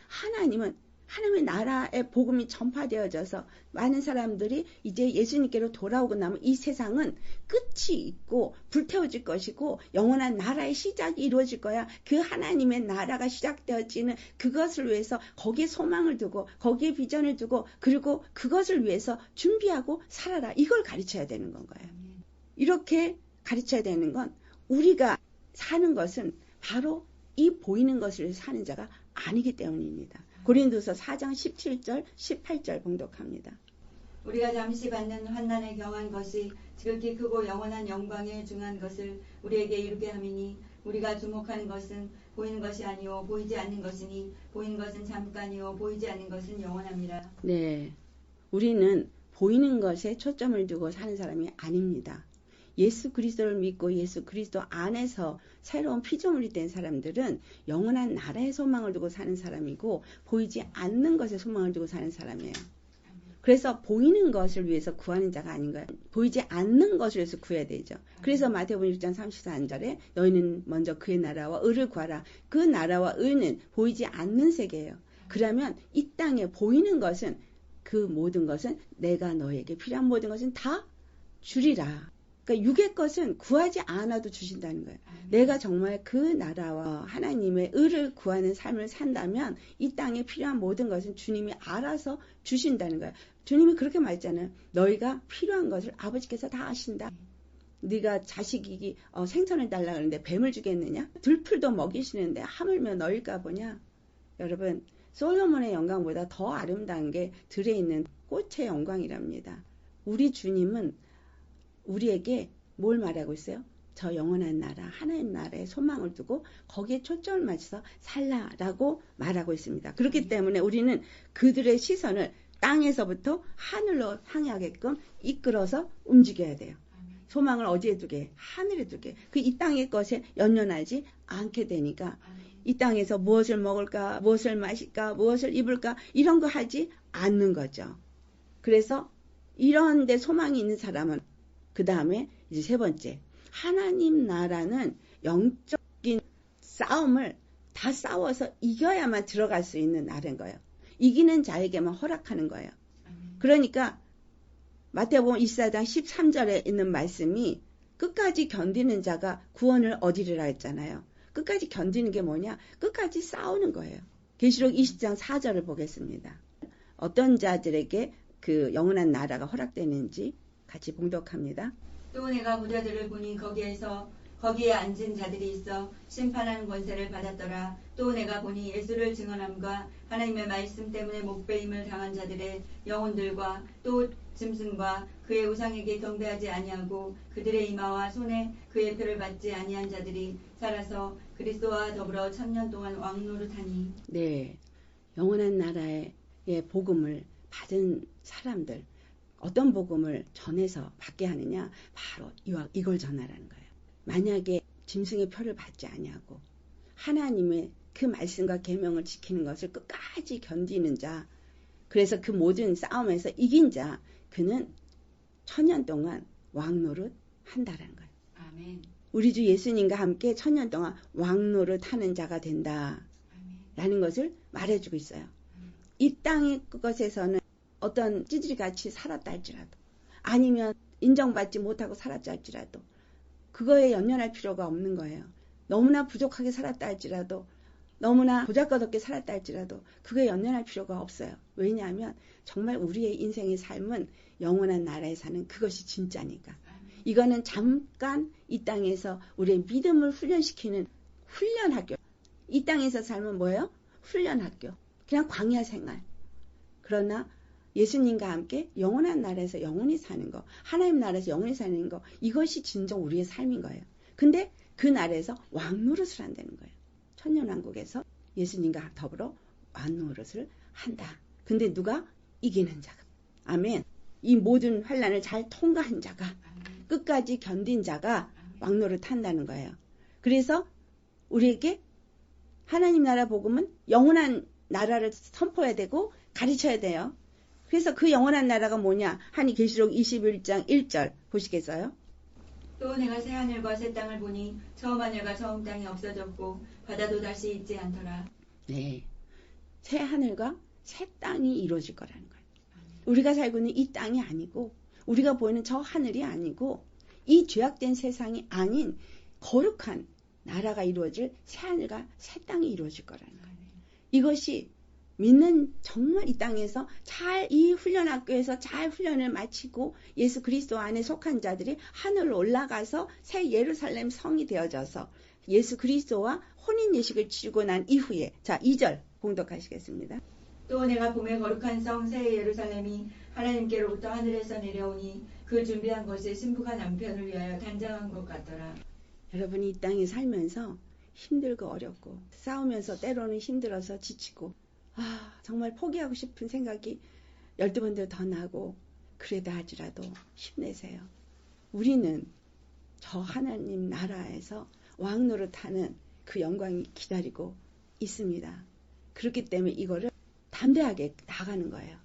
하나님은 하나님의 나라의 복음이 전파되어져서 많은 사람들이 이제 예수님께로 돌아오고 나면 이 세상은 끝이 있고 불태워질 것이고 영원한 나라의 시작이 이루어질 거야. 그 하나님의 나라가 시작되어지는 그것을 위해서 거기에 소망을 두고 거기에 비전을 두고 그리고 그것을 위해서 준비하고 살아라. 이걸 가르쳐야 되는 건가요. 이렇게 가르쳐야 되는 건 우리가 사는 것은 바로 이 보이는 것을 위해서 사는 자가 아니기 때문입니다. 고린도서 4장 17절 18절 봉독합니다. 우리가 잠시 받는 환난에 경한 것이 지극히 크고 영원한 영광에 중한 것을 우리에게 이루게 함이니 우리가 주목하는 것은 보이는 것이 아니요 보이지 않는 것이니 보이는 것은 잠깐이요 보이지 않는 것은 영원합니다. 네, 우리는 보이는 것에 초점을 두고 사는 사람이 아닙니다. 예수 그리스도를 믿고 예수 그리스도 안에서 새로운 피조물이 된 사람들은 영원한 나라의 소망을 두고 사는 사람이고 보이지 않는 것에 소망을 두고 사는 사람이에요. 그래서 보이는 것을 위해서 구하는 자가 아닌 거예요. 보이지 않는 것을 위해서 구해야 되죠. 그래서 마태복음 6장 34절에 너희는 먼저 그의 나라와 의를 구하라. 그 나라와 의는 보이지 않는 세계예요. 그러면 이 땅에 보이는 것은 그 모든 것은 내가 너에게 필요한 모든 것은 다 주리라. 그러니까 육의 것은 구하지 않아도 주신다는 거예요. 내가 정말 그 나라와 하나님의 의를 구하는 삶을 산다면 이 땅에 필요한 모든 것은 주님이 알아서 주신다는 거예요. 주님이 그렇게 말했잖아요. 너희가 필요한 것을 아버지께서 다 아신다. 네가 자식이 생선을 달라 그러는데 뱀을 주겠느냐? 들풀도 먹이시는데 하물며 너희가 보냐? 여러분 솔로몬의 영광보다 더 아름다운 게 들에 있는 꽃의 영광이랍니다. 우리 주님은 우리에게 뭘 말하고 있어요? 저 영원한 나라, 하나님 나라에 소망을 두고 거기에 초점을 맞춰서 살라라고 말하고 있습니다. 그렇기 때문에 우리는 그들의 시선을 땅에서부터 하늘로 향하게끔 이끌어서 움직여야 돼요. 소망을 어디에 두게? 하늘에 두게. 그 이 땅의 것에 연연하지 않게 되니까 이 땅에서 무엇을 먹을까, 무엇을 마실까, 무엇을 입을까 이런 거 하지 않는 거죠. 그래서 이런 데 소망이 있는 사람은 그 다음에 이제 세 번째, 하나님 나라는 영적인 싸움을 다 싸워서 이겨야만 들어갈 수 있는 나라인 거예요. 이기는 자에게만 허락하는 거예요. 그러니까 마태복음 24장 13절에 있는 말씀이 끝까지 견디는 자가 구원을 얻으리라 했잖아요. 끝까지 견디는 게 뭐냐? 끝까지 싸우는 거예요. 계시록 20장 4절을 보겠습니다. 어떤 자들에게 그 영원한 나라가 허락되는지 같이 봉독합니다. 또 내가 부자들을 보니 거기에 앉은 자들이 있어 심판하는 권세를 받았더라. 또 내가 보니 예수를 증언함과 하나님의 말씀 때문에 목배임을 당한 자들의 영혼들과 또 짐승과 그의 우상에게 경배하지 아니하고 그들의 이마와 손에 그의 표를 받지 아니한 자들이 살아서 그리스도와 더불어 1000년 동안 왕노릇하니. 네, 영원한 나라의 복음을 받은 사람들 어떤 복음을 전해서 받게 하느냐? 바로 이걸 전하라는 거예요. 만약에 짐승의 표를 받지 아니하고 하나님의 그 말씀과 계명을 지키는 것을 끝까지 견디는 자, 그래서 그 모든 싸움에서 이긴 자, 그는 1000년 동안 왕노릇 한다라는 거예요. 아멘. 우리 주 예수님과 함께 1000년 동안 왕노릇 하는 자가 된다라는 것을 말해주고 있어요. 이 땅의 것에서는 어떤 찌질이같이 살았다 할지라도 아니면 인정받지 못하고 살았다 할지라도 그거에 연연할 필요가 없는 거예요. 너무나 부족하게 살았다 할지라도 너무나 보잘것없게 살았다 할지라도 그거에 연연할 필요가 없어요. 왜냐하면 정말 우리의 인생의 삶은 영원한 나라에 사는 그것이 진짜니까. 이거는 잠깐 이 땅에서 우리의 믿음을 훈련시키는 훈련학교. 이 땅에서 삶은 뭐예요? 훈련학교. 그냥 광야 생활. 그러나 예수님과 함께 영원한 나라에서 영원히 사는 거, 하나님 나라에서 영원히 사는 거, 이것이 진정 우리의 삶인 거예요. 근데 그 나라에서 왕노릇을 한다는 거예요. 천년왕국에서 예수님과 더불어 왕노릇을 한다. 근데 누가? 이기는 자가. 아멘. 이 모든 환난을 잘 통과한 자가, 끝까지 견딘 자가 왕노릇 한다는 거예요. 그래서 우리에게 하나님 나라 복음은 영원한 나라를 선포해야 되고 가르쳐야 돼요. 그래서 그 영원한 나라가 뭐냐? 한이 계시록 21장 1절 보시겠어요? 또 내가 새 하늘과 새 땅을 보니 처음 하늘과 처음 땅이 없어졌고 바다도 다시 있지 않더라. 네, 새 하늘과 새 땅이 이루어질 거라는 거예요. 우리가 살고 있는 이 땅이 아니고 우리가 보이는 저 하늘이 아니고 이 죄악된 세상이 아닌 거룩한 나라가 이루어질 새 하늘과 새 땅이 이루어질 거라는 거예요. 이것이 믿는 정말 이 땅에서 잘 이 훈련학교에서 잘 훈련을 마치고 예수 그리스도 안에 속한 자들이 하늘로 올라가서 새 예루살렘 성이 되어져서 예수 그리스도와 혼인 예식을 치르고 난 이후에 자 2절 봉독하시겠습니다. 또 내가 봄에 거룩한 성 새 예루살렘이 하나님께로부터 하늘에서 내려오니 그 준비한 것이 신부가 남편을 위하여 단장한 것 같더라. 여러분이 이 땅에 살면서 힘들고 어렵고 싸우면서 때로는 힘들어서 지치고 정말 포기하고 싶은 생각이 12번도 더 나고 그래다 하지라도 힘내세요. 우리는 저 하나님 나라에서 왕노릇하는 그 영광이 기다리고 있습니다. 그렇기 때문에 이거를 담대하게 나가는 거예요.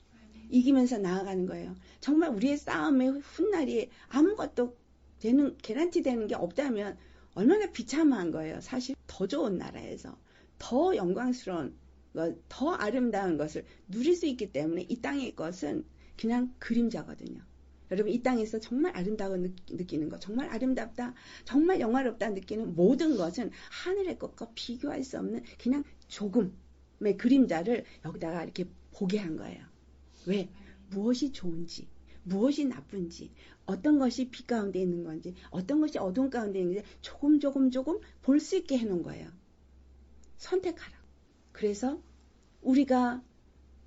이기면서 나아가는 거예요. 정말 우리의 싸움의 훗날이 아무것도 되는 개런티 되는 게 없다면 얼마나 비참한 거예요. 사실 더 좋은 나라에서 더 영광스러운 것, 더 아름다운 것을 누릴 수 있기 때문에 이 땅의 것은 그냥 그림자거든요. 여러분 이 땅에서 정말 아름다워 느끼는 것, 정말 아름답다, 정말 영화롭다 느끼는 모든 것은 하늘의 것과 비교할 수 없는 그냥 조금의 그림자를 여기다가 이렇게 보게 한 거예요. 왜? 무엇이 좋은지, 무엇이 나쁜지, 어떤 것이 빛 가운데 있는 건지, 어떤 것이 어두운 가운데 있는 건지 조금 볼 수 있게 해놓은 거예요. 선택하라. 그래서 우리가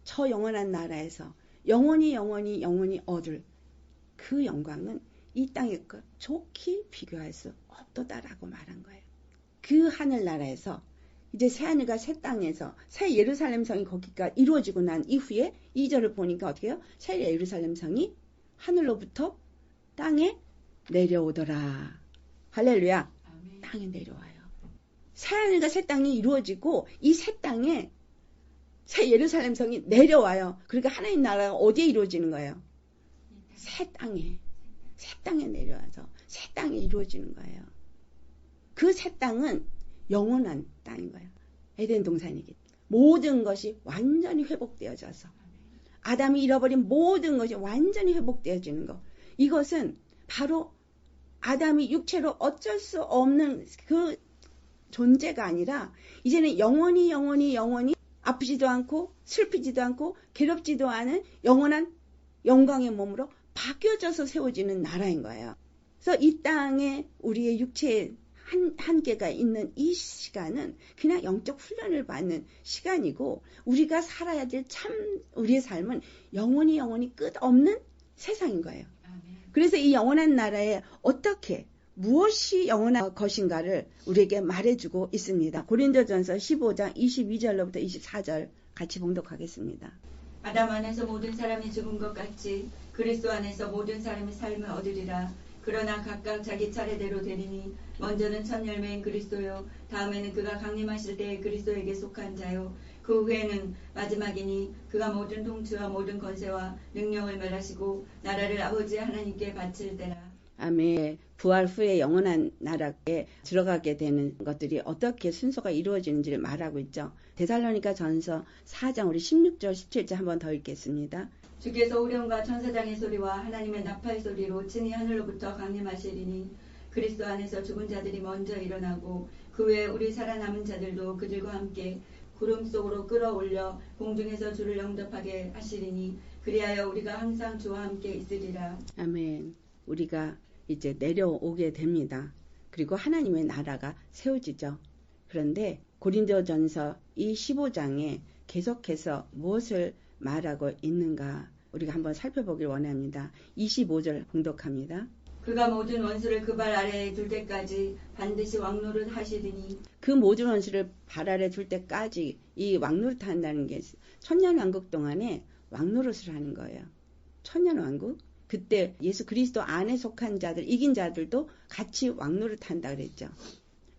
저 영원한 나라에서 영원히 얻을 그 영광은 이 땅의 것 좋게 비교할 수 없도다라고 말한 거예요. 그 하늘나라에서 이제 새 하늘과 새 땅에서 새 예루살렘 성이 거기가 이루어지고 난 이후에 2절을 보니까 어떻게 해요? 새 예루살렘 성이 하늘로부터 땅에 내려오더라. 할렐루야. 아멘. 땅에 내려와요. 새 하늘과 새 땅이 이루어지고 이 새 땅에 새 예루살렘 성이 내려와요. 그러니까 하나님 나라가 어디에 이루어지는 거예요? 새 땅에 내려와서 새 땅에 이루어지는 거예요. 그 새 땅은 영원한 땅인 거예요. 에덴 동산이기 때문에 모든 것이 완전히 회복되어져서 아담이 잃어버린 모든 것이 완전히 회복되어지는 것. 이것은 바로 아담이 육체로 어쩔 수 없는 그 존재가 아니라 이제는 영원히 아프지도 않고 슬피지도 않고 괴롭지도 않은 영원한 영광의 몸으로 바뀌어져서 세워지는 나라인 거예요. 그래서 이 땅에 우리의 육체의 한계가 있는 이 시간은 그냥 영적 훈련을 받는 시간이고 우리가 살아야 될 참 우리의 삶은 영원히 끝없는 세상인 거예요. 그래서 이 영원한 나라에 어떻게 무엇이 영원한 것인가를 우리에게 말해주고 있습니다. 고린도전서 15장 22절로부터 24절 같이 봉독하겠습니다. 아담 안에서 모든 사람이 죽은 것 같이 그리스도 안에서 모든 사람의 삶을 얻으리라. 그러나 각각 자기 차례대로 되리니 먼저는 첫 열매인 그리스도요 다음에는 그가 강림하실 때에 그리스도에게 속한 자요 그 후에는 마지막이니 그가 모든 통치와 모든 권세와 능력을 멸하시고 나라를 아버지 하나님께 바칠 때라. 아멘. 부활 후에 영원한 나라에 들어가게 되는 것들이 어떻게 순서가 이루어지는지를 말하고 있죠. 데살로니가 전서 4장 우리 16절 17절 한번 더 읽겠습니다. 주께서 우령과 천사장의 소리와 하나님의 나팔 소리로 친히 하늘로부터 강림하시리니 그리스도 안에서 죽은 자들이 먼저 일어나고 그 후에 우리 살아남은 자들도 그들과 함께 구름 속으로 끌어올려 공중에서 주를 영접하게 하시리니 그리하여 우리가 항상 주와 함께 있으리라. 아멘. 우리가 이제 내려오게 됩니다. 그리고 하나님의 나라가 세워지죠. 그런데 고린도전서 이 15장에 계속해서 무엇을 말하고 있는가 우리가 한번 살펴보길 원합니다. 25절 봉독합니다. 그가 모든 원수를 그 발 아래에 둘 때까지 반드시 왕노릇 하시리니 그 모든 원수를 발 아래 둘 때까지 이 왕노릇 한다는 게 천년왕국 동안에 왕노릇을 하는 거예요. 천년왕국? 그때 예수 그리스도 안에 속한 자들, 이긴 자들도 같이 왕노릇 한다 그랬죠.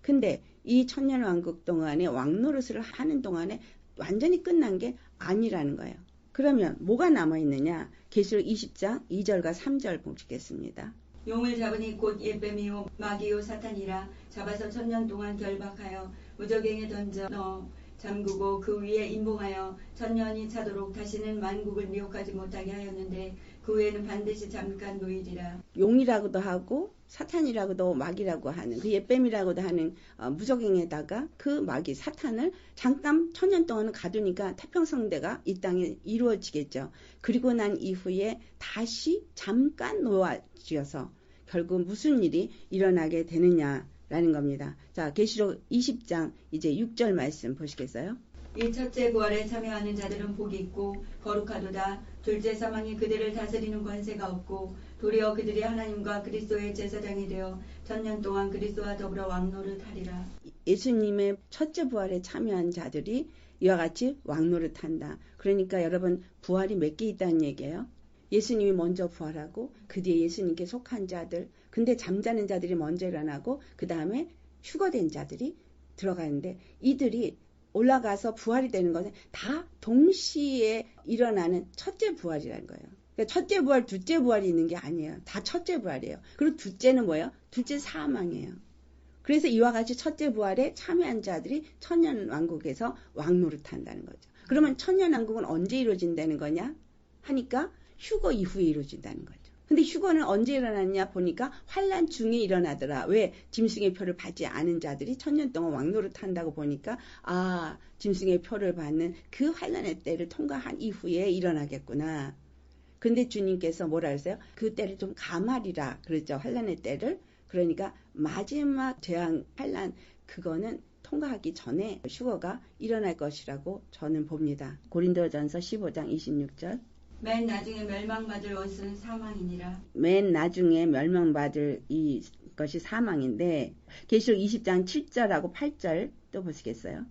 근데 이 천년왕국 동안에 왕노릇을 하는 동안에 완전히 끝난 게 아니라는 거예요. 그러면 뭐가 남아있느냐? 계시록 20장 2절과 3절 보시겠습니다. 용을 잡으니 곧 옛뱀이요 마귀요 사탄이라 잡아서 1000년 동안 결박하여 무저갱에 던져 넣어 잠그고 그 위에 임봉하여 1000년이 차도록 다시는 만국을 미혹하지 못하게 하였는데 그 후에는 반드시 잠깐 놓이리라. 용이라고도 하고 사탄이라고도 마귀라고 하는 그 옛뱀이라고도 하는 무저갱에다가 그 마귀 사탄을 잠깐 1000년 동안은 가두니까 태평성대가 이 땅에 이루어지겠죠. 그리고 난 이후에 다시 잠깐 놓아지어서 결국 무슨 일이 일어나게 되느냐라는 겁니다. 자, 계시록 20장 이제 6절 말씀 보시겠어요? 이 첫째 부활에 참여하는 자들은 복이 있고 거룩하도다. 둘째 사망이 그들을 다스리는 권세가 없고 도리어 그들이 하나님과 그리스도의 제사장이 되어 1000년 동안 그리스도와 더불어 왕노릇 하리라. 예수님의 첫째 부활에 참여한 자들이 이와 같이 왕노릇 한다. 그러니까 여러분 부활이 몇 개 있다는 얘기예요. 예수님이 먼저 부활하고 그 뒤에 예수님께 속한 자들, 근데 잠자는 자들이 먼저 일어나고 그 다음에 휴거된 자들이 들어가는데 이들이 올라가서 부활이 되는 것은 다 동시에 일어나는 첫째 부활이라는 거예요. 그러니까 첫째 부활, 둘째 부활이 있는 게 아니에요. 다 첫째 부활이에요. 그리고 둘째는 뭐예요? 둘째 사망이에요. 그래서 이와 같이 첫째 부활에 참여한 자들이 천년왕국에서 왕노릇 한다는 거죠. 그러면 천년왕국은 언제 이루어진다는 거냐? 하니까 휴거 이후에 이루어진다는 거죠. 근데 휴거는 언제 일어났냐 보니까 환란 중에 일어나더라. 왜? 짐승의 표를 받지 않은 자들이 1000년 동안 왕노릇 한다고 보니까 짐승의 표를 받는 그 환란의 때를 통과한 이후에 일어나겠구나. 근데 주님께서 뭐라 그랬어요? 그 때를 좀 감하리라 그랬죠. 환란의 때를. 그러니까 마지막 재앙 환란 그거는 통과하기 전에 휴거가 일어날 것이라고 저는 봅니다. 고린도전서 15장 26절. 맨 나중에 멸망받을 것은 사망이니라. 맨 나중에 멸망받을 이것이 사망인데 계시록 20장 7절하고 8절 또 보시겠어요?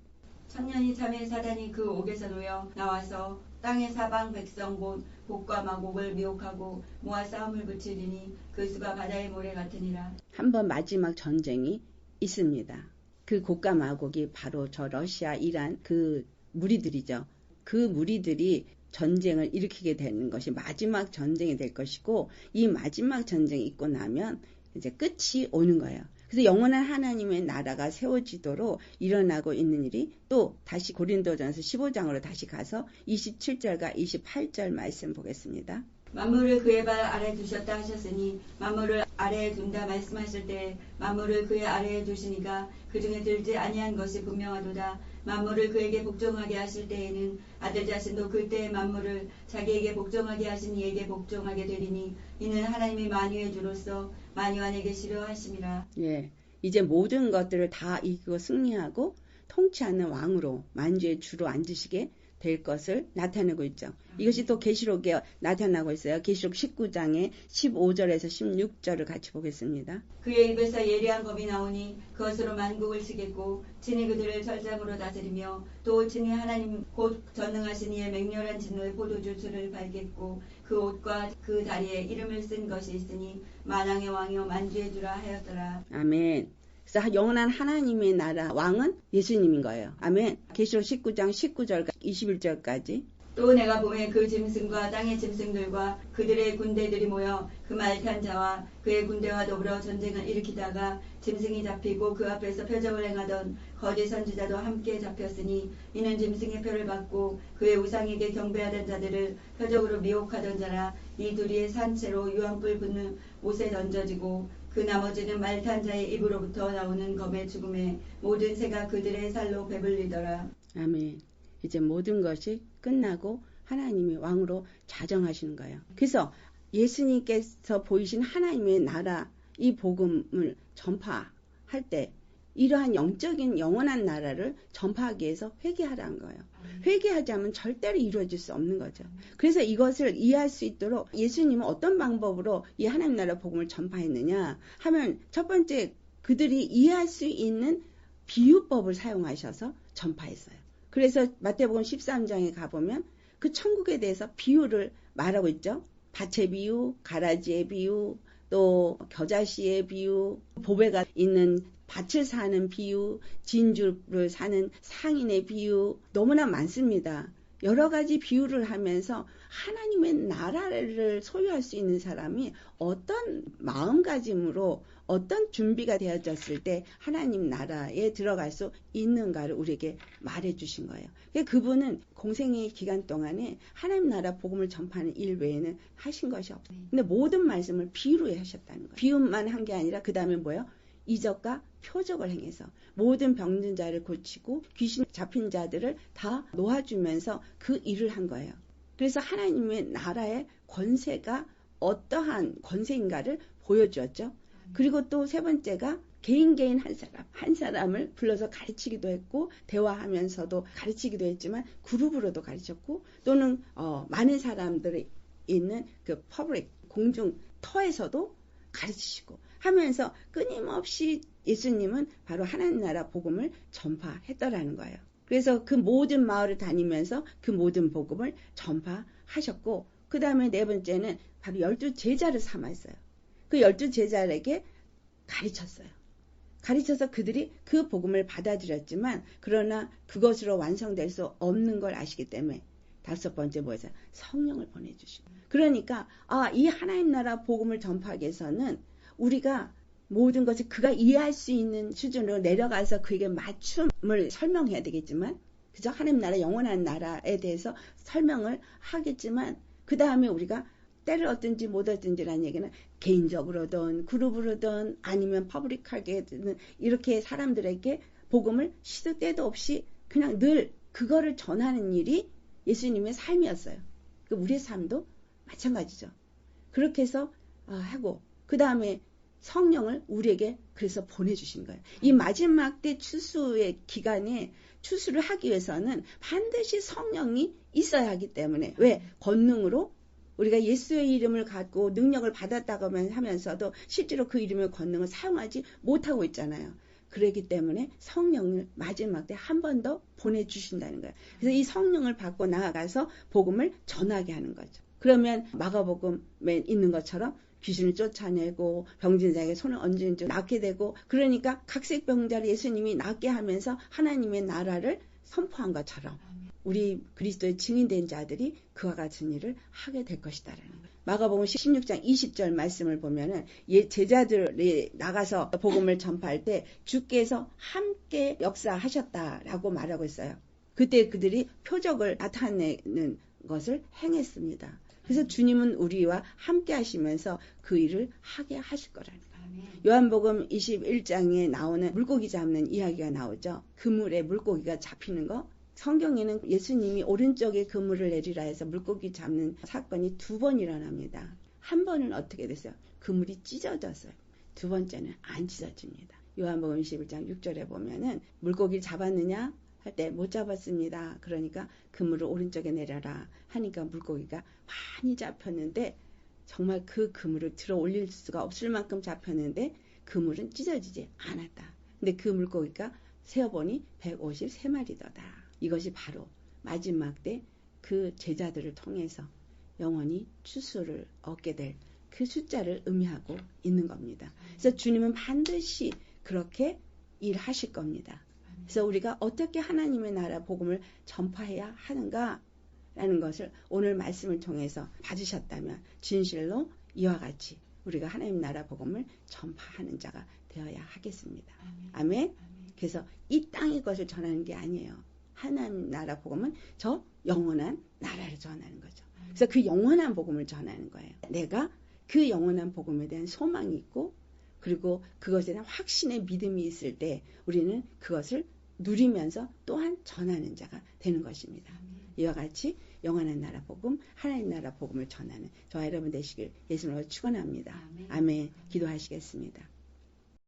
천년이 참에 사단이 그 옥에서 놓여 나와서 땅의 사방 백성 곧 곡과 마곡을 미혹하고 모아 싸움을 붙이리니 그 수가 바다의 모래 같으니라. 한번 마지막 전쟁이 있습니다. 그 곡과 마곡이 바로 저 러시아, 이란 그 무리들이죠. 그 무리들이 전쟁을 일으키게 되는 것이 마지막 전쟁이 될 것이고 이 마지막 전쟁이 있고 나면 이제 끝이 오는 거예요. 그래서 영원한 하나님의 나라가 세워지도록 일어나고 있는 일이 또 다시 고린도전서 15장으로 다시 가서 27절과 28절 말씀 보겠습니다. 만물을 그의 발 아래 두셨다 하셨으니 만물을 아래에 둔다 말씀하실 때 만물을 그의 아래에 두시니까 그 중에 들지 아니한 것이 분명하도다. 만물을 그에게 복종하게 하실 때에는 아들 자신도 그때의 만물을 자기에게 복종하게 하신 이에게 복종하게 되리니 이는 하나님이 만유의 주로서 만유한에게 계시려 하심이라. 예, 이제 모든 것들을 다 이기고 승리하고 통치하는 왕으로 만주의 주로 앉으시게 될 것을 나타내고 있죠. 이것이 또 계시록에 나타나고 있어요. 계시록 19장의 15절에서 16절을 같이 보겠습니다. 그의 입에서 예리한 검이 나오니 그것으로 만국을 치겠고 친히 그들을 철장으로 다스리며 또 친히 하나님 곧 전능하신 이의 맹렬한 진노의 포도주술을 밟겠고 그 옷과 그 다리에 이름을 쓴 것이 있으니 만왕의 왕이요 만주의 주라 하였더라. 아멘. 그래서 영원한 하나님의 나라 왕은 예수님인 거예요. 아멘. 계시록 19장 19절과 21절까지. 또 내가 봄에 그 짐승과 땅의 짐승들과 그들의 군대들이 모여 그 말탄 자와 그의 군대와 더불어 전쟁을 일으키다가 짐승이 잡히고 그 앞에서 표적을 행하던 거짓 선지자도 함께 잡혔으니 이는 짐승의 표를 받고 그의 우상에게 경배하던 자들을 표적으로 미혹하던 자라. 이 둘이 산채로 유황불 붙는 옷에 던져지고 그 나머지는 말탄 자의 입으로부터 나오는 검의 죽음에 모든 새가 그들의 살로 배불리더라. 아멘. 이제 모든 것이 끝나고 하나님이 왕으로 자정하시는 거예요. 그래서 예수님께서 보이신 하나님의 나라, 이 복음을 전파할 때 이러한 영적인 영원한 나라를 전파하기 위해서 회개하라는 거예요. 회개하지 않으면 절대로 이루어질 수 없는 거죠. 그래서 이것을 이해할 수 있도록 예수님은 어떤 방법으로 이 하나님 나라 복음을 전파했느냐 하면 첫 번째 그들이 이해할 수 있는 비유법을 사용하셔서 전파했어요. 그래서 마태복음 13장에 가보면 그 천국에 대해서 비유를 말하고 있죠. 밭의 비유, 가라지의 비유, 또 겨자씨의 비유, 보배가 있는 밭을 사는 비유, 진주를 사는 상인의 비유, 너무나 많습니다. 여러 가지 비유를 하면서 하나님의 나라를 소유할 수 있는 사람이 어떤 마음가짐으로 어떤 준비가 되어졌을 때 하나님 나라에 들어갈 수 있는가를 우리에게 말해주신 거예요. 그분은 공생의 기간 동안에 하나님 나라 복음을 전파하는 일 외에는 하신 것이 없어요. 근데 모든 말씀을 비유로 하셨다는 거예요. 비유만 한 게 아니라 그 다음에 뭐예요? 이적과 표적을 행해서 모든 병든 자를 고치고 귀신 잡힌 자들을 다 놓아주면서 그 일을 한 거예요. 그래서 하나님의 나라의 권세가 어떠한 권세인가를 보여주었죠. 그리고 또 세 번째가 개인 한 사람을 불러서 가르치기도 했고 대화하면서도 가르치기도 했지만 그룹으로도 가르쳤고 또는 많은 사람들이 있는 그 퍼블릭 공중 터에서도 가르치시고 하면서 끊임없이 예수님은 바로 하나님 나라 복음을 전파했더라는 거예요. 그래서 그 모든 마을을 다니면서 그 모든 복음을 전파하셨고 그 다음에 네 번째는 바로 12 제자를 삼았어요. 그 12 제자에게 가르쳤어요. 가르쳐서 그들이 그 복음을 받아들였지만 그러나 그것으로 완성될 수 없는 걸 아시기 때문에 다섯 번째 뭐였어요? 성령을 보내주시고 그러니까 이 하나님 나라 복음을 전파하기 위해서는 우리가 모든 것을 그가 이해할 수 있는 수준으로 내려가서 그에게 맞춤을 설명해야 되겠지만 그저 하나님 나라 영원한 나라에 대해서 설명을 하겠지만 그 다음에 우리가 때를 얻든지 못 얻든지라는 얘기는 개인적으로든 그룹으로든 아니면 퍼블릭하게든 이렇게 사람들에게 복음을 시도 때도 없이 그냥 늘 그거를 전하는 일이 예수님의 삶이었어요. 우리의 삶도 마찬가지죠. 그렇게 해서 하고 그 다음에 성령을 우리에게 그래서 보내주신 거예요. 이 마지막 때 추수의 기간에 추수를 하기 위해서는 반드시 성령이 있어야 하기 때문에 왜? 권능으로 우리가 예수의 이름을 갖고 능력을 받았다고 하면서도 실제로 그 이름의 권능을 사용하지 못하고 있잖아요. 그렇기 때문에 성령을 마지막 때 한 번 더 보내주신다는 거예요. 그래서 이 성령을 받고 나아가서 복음을 전하게 하는 거죠. 그러면 마가복음에 있는 것처럼 귀신을 쫓아내고 병든 자에게 손을 얹은 줄 낫게 되고 그러니까 각색병자를 예수님이 낫게 하면서 하나님의 나라를 선포한 것처럼 우리 그리스도의 증인된 자들이 그와 같은 일을 하게 될 것이다라는 거예요. 마가복음 16장 20절 말씀을 보면은 제자들이 나가서 복음을 전파할 때 주께서 함께 역사하셨다라고 말하고 있어요. 그때 그들이 표적을 나타내는 것을 행했습니다. 그래서 주님은 우리와 함께 하시면서 그 일을 하게 하실 거라는 거예요. 요한복음 21장에 나오는 물고기 잡는 이야기가 나오죠. 그물에 물고기가 잡히는 거. 성경에는 예수님이 오른쪽에 그물을 내리라 해서 물고기 잡는 사건이 2번 일어납니다. 한 번은 어떻게 됐어요? 그물이 찢어졌어요. 두 번째는 안 찢어집니다. 요한복음 21장 6절에 보면은 물고기를 잡았느냐? 할 때 못 잡았습니다. 그러니까 그물을 오른쪽에 내려라 하니까 물고기가 많이 잡혔는데 정말 그 그물을 들어 올릴 수가 없을 만큼 잡혔는데 그물은 찢어지지 않았다. 근데 그 물고기가 세어보니 153마리더다. 이것이 바로 마지막 때 그 제자들을 통해서 영원히 추수를 얻게 될 그 숫자를 의미하고 있는 겁니다. 그래서 주님은 반드시 그렇게 일하실 겁니다. 그래서 우리가 어떻게 하나님의 나라 복음을 전파해야 하는가 라는 것을 오늘 말씀을 통해서 받으셨다면 진실로 이와 같이 우리가 하나님 나라 복음을 전파하는 자가 되어야 하겠습니다. 아멘. 그래서 이 땅의 것을 전하는 게 아니에요. 하나님 나라 복음은 저 영원한 나라를 전하는 거죠. 그래서 그 영원한 복음을 전하는 거예요. 내가 그 영원한 복음에 대한 소망이 있고 그리고 그것에 대한 확신의 믿음이 있을 때 우리는 그것을 누리면서 또한 전하는 자가 되는 것입니다. 이와 같이 영원한 나라 복음, 하나님 나라 복음을 전하는 저와 여러분 되시길 예수님으로 축원합니다. 아멘. 기도하시겠습니다.